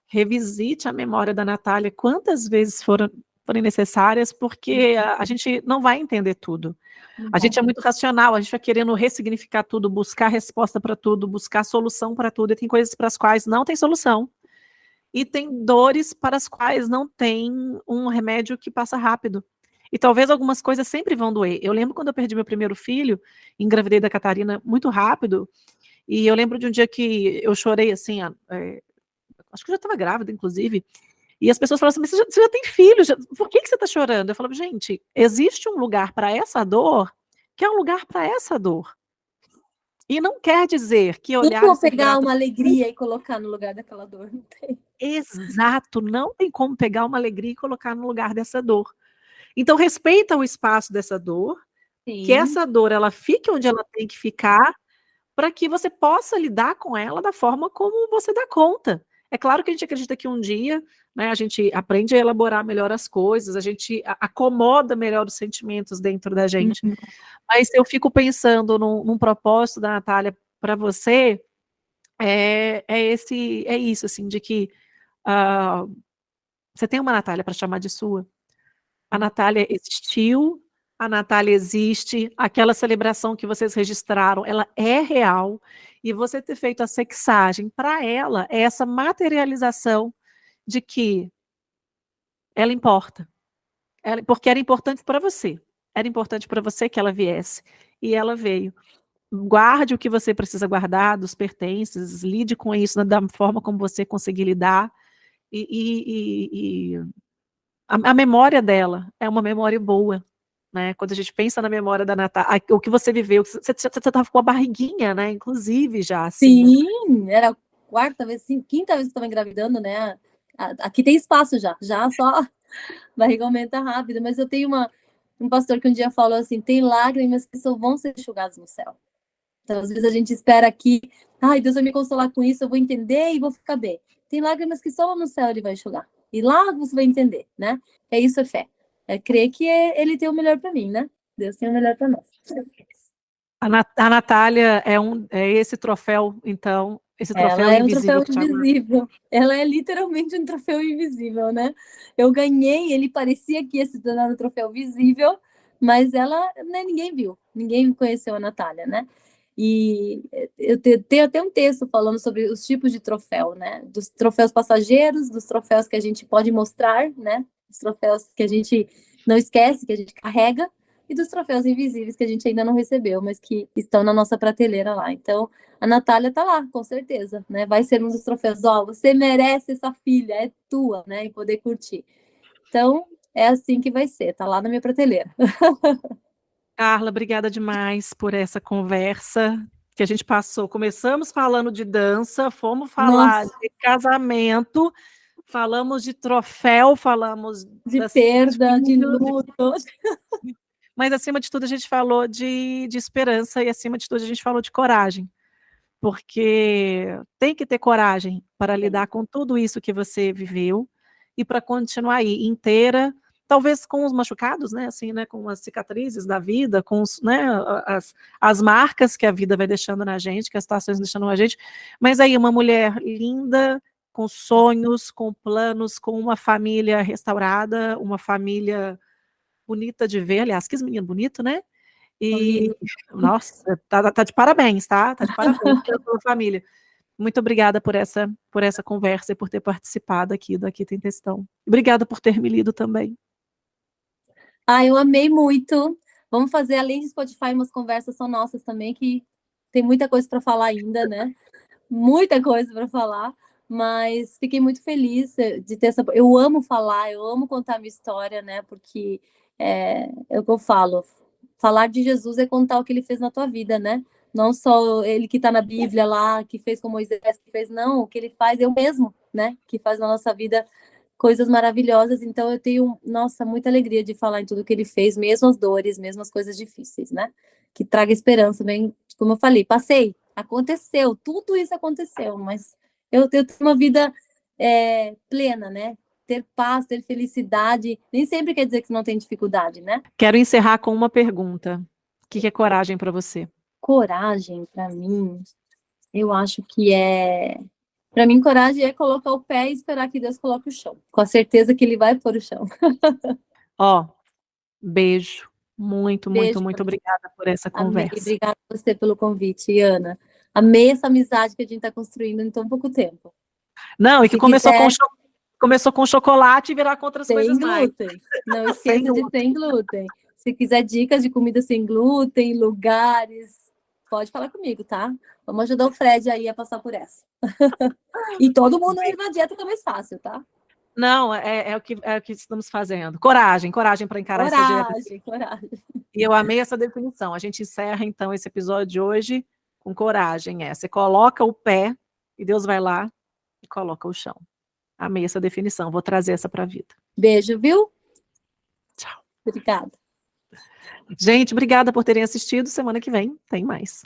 Revisite a memória da Natália quantas vezes forem necessárias, porque a gente não vai entender tudo. A gente é muito racional, a gente vai querendo ressignificar tudo, buscar resposta para tudo, buscar solução para tudo, e tem coisas para as quais não tem solução. E tem dores para as quais não tem um remédio que passa rápido. E talvez algumas coisas sempre vão doer. Eu lembro quando eu perdi meu primeiro filho, engravidei da Catarina muito rápido, e eu lembro de um dia que eu chorei assim, acho que eu já estava grávida, inclusive, e as pessoas falavam assim, mas você já tem filho, por que você está chorando? Eu falava, gente, existe um lugar para essa dor, que é um lugar para essa dor. E não quer dizer que Não olhar e vou ser pegar grato. uma alegria e colocar no lugar daquela dor. Não tem. Exato, não tem como pegar uma alegria e colocar no lugar dessa dor. Então, respeita o espaço dessa dor, que Sim. essa dor ela fique onde ela tem que ficar, para que você possa lidar com ela da forma como você dá conta. É claro que a gente acredita que um dia, né, a gente aprende a elaborar melhor as coisas, a gente acomoda melhor os sentimentos dentro da gente. Uhum. Mas eu fico pensando num propósito da Natália para você, é isso, assim, de que você tem uma Natália para chamar de sua. A Natália existiu, a Natália existe, aquela celebração que vocês registraram, ela é real, e você ter feito a sexagem para ela é essa materialização de que ela importa. Porque era importante para você. Era importante para você que ela viesse. E ela veio. Guarde o que você precisa guardar dos pertences, lide com isso da forma como você conseguir lidar. E a memória dela é uma memória boa, né? Quando a gente pensa na memória da Natália, o que você viveu, você estava com a barriguinha, né? Inclusive já, assim. Sim, era a quarta vez, sim, quinta vez que eu estava engravidando, né? Aqui tem espaço já só barriga aumenta rápido. Mas eu tenho um pastor que um dia falou assim: tem lágrimas que só vão ser enxugadas no céu. Então, às vezes a gente espera aqui, ai, Deus vai me consolar com isso, eu vou entender e vou ficar bem. Tem lágrimas que só no céu ele vai enxugar. E lá você vai entender, né? É isso, é fé. É crer que ele tem o melhor para mim, né? Deus tem o melhor para nós. A Natália é esse troféu, então, esse Ela troféu é um troféu invisível que te aguarda. invisível. Ela é literalmente um troféu invisível, né? Eu ganhei, ele parecia que ia se tornar um troféu visível, mas ela, né, ninguém viu, ninguém conheceu a Natália, né? E eu tenho até um texto falando sobre os tipos de troféu, né? Dos troféus passageiros, dos troféus que a gente pode mostrar, né? Os troféus que a gente não esquece, que a gente carrega, e dos troféus invisíveis que a gente ainda não recebeu, mas que estão na nossa prateleira lá. Então, a Natália tá lá, com certeza, né? Vai ser um dos troféus. Ó, você merece essa filha, é tua, né? E poder curtir. Então, é assim que vai ser, tá lá na minha prateleira. Carla, obrigada demais por essa conversa que a gente passou. Começamos falando de dança, fomos falar Nossa, de casamento, falamos de troféu, falamos de dos perda, de filhos, luto. mas acima de tudo a gente falou de esperança e acima de tudo a gente falou de coragem, porque tem que ter coragem para lidar com tudo isso que você viveu e para continuar aí inteira, talvez com os machucados, né, assim, né, com as cicatrizes da vida, com os, né, as marcas que a vida vai deixando na gente, que as situações deixando na gente, mas aí uma mulher linda, com sonhos, com planos, com uma família restaurada, uma família bonita de ver, aliás, que menino bonito, né? E, nossa, tá de parabéns, tá? Tá de parabéns pela família. Muito obrigada por essa conversa e por ter participado aqui do Aqui Tem Textão. Obrigada por ter me lido também. Eu amei muito. Vamos fazer, além de Spotify, umas conversas só nossas também, que tem muita coisa para falar ainda, né? Muita coisa para falar, mas fiquei muito feliz de ter essa. Eu amo falar, eu amo contar minha história, né? Porque é o que eu falo. Falar de Jesus é contar o que ele fez na tua vida, né? Não só ele que está na Bíblia lá, que fez com Moisés, que fez, não, o que ele faz eu mesmo, né? Que faz na nossa vida coisas maravilhosas. Então eu tenho, nossa, muita alegria de falar em tudo que ele fez, mesmo as dores, mesmo as coisas difíceis, né? Que traga esperança, bem, como eu falei, passei, aconteceu, tudo isso aconteceu, mas eu tenho uma vida plena, né? Ter paz, ter felicidade, nem sempre quer dizer que não tem dificuldade, né? Quero encerrar com uma pergunta. O que é coragem para você? Coragem, para mim, eu acho que para mim, coragem é colocar o pé e esperar que Deus coloque o chão. Com a certeza que ele vai pôr o chão. Beijo. Muito, muito, Beijo. muito obrigada por essa Amei. conversa. Obrigada a você pelo convite, Ana. Amei essa amizade que a gente está construindo em tão pouco tempo. Não, e que Se começou quiser, com chocolate e virar com outras coisas sem mais. glúten. Não Sem esqueça de glúten. sem glúten. Se quiser dicas de comida sem glúten, lugares, pode falar comigo, tá? Vamos ajudar o Fred aí a passar por essa. E todo mundo ir na dieta que é mais fácil, tá? Não, é o que estamos fazendo. Coragem para encarar essa dieta. Coragem. E eu amei essa definição. A gente encerra, então, esse episódio de hoje com coragem. Você coloca o pé e Deus vai lá e coloca o chão. Amei essa definição. Vou trazer essa para a vida. Beijo, viu? Tchau. Obrigada. Gente, obrigada por terem assistido. Semana que vem tem mais.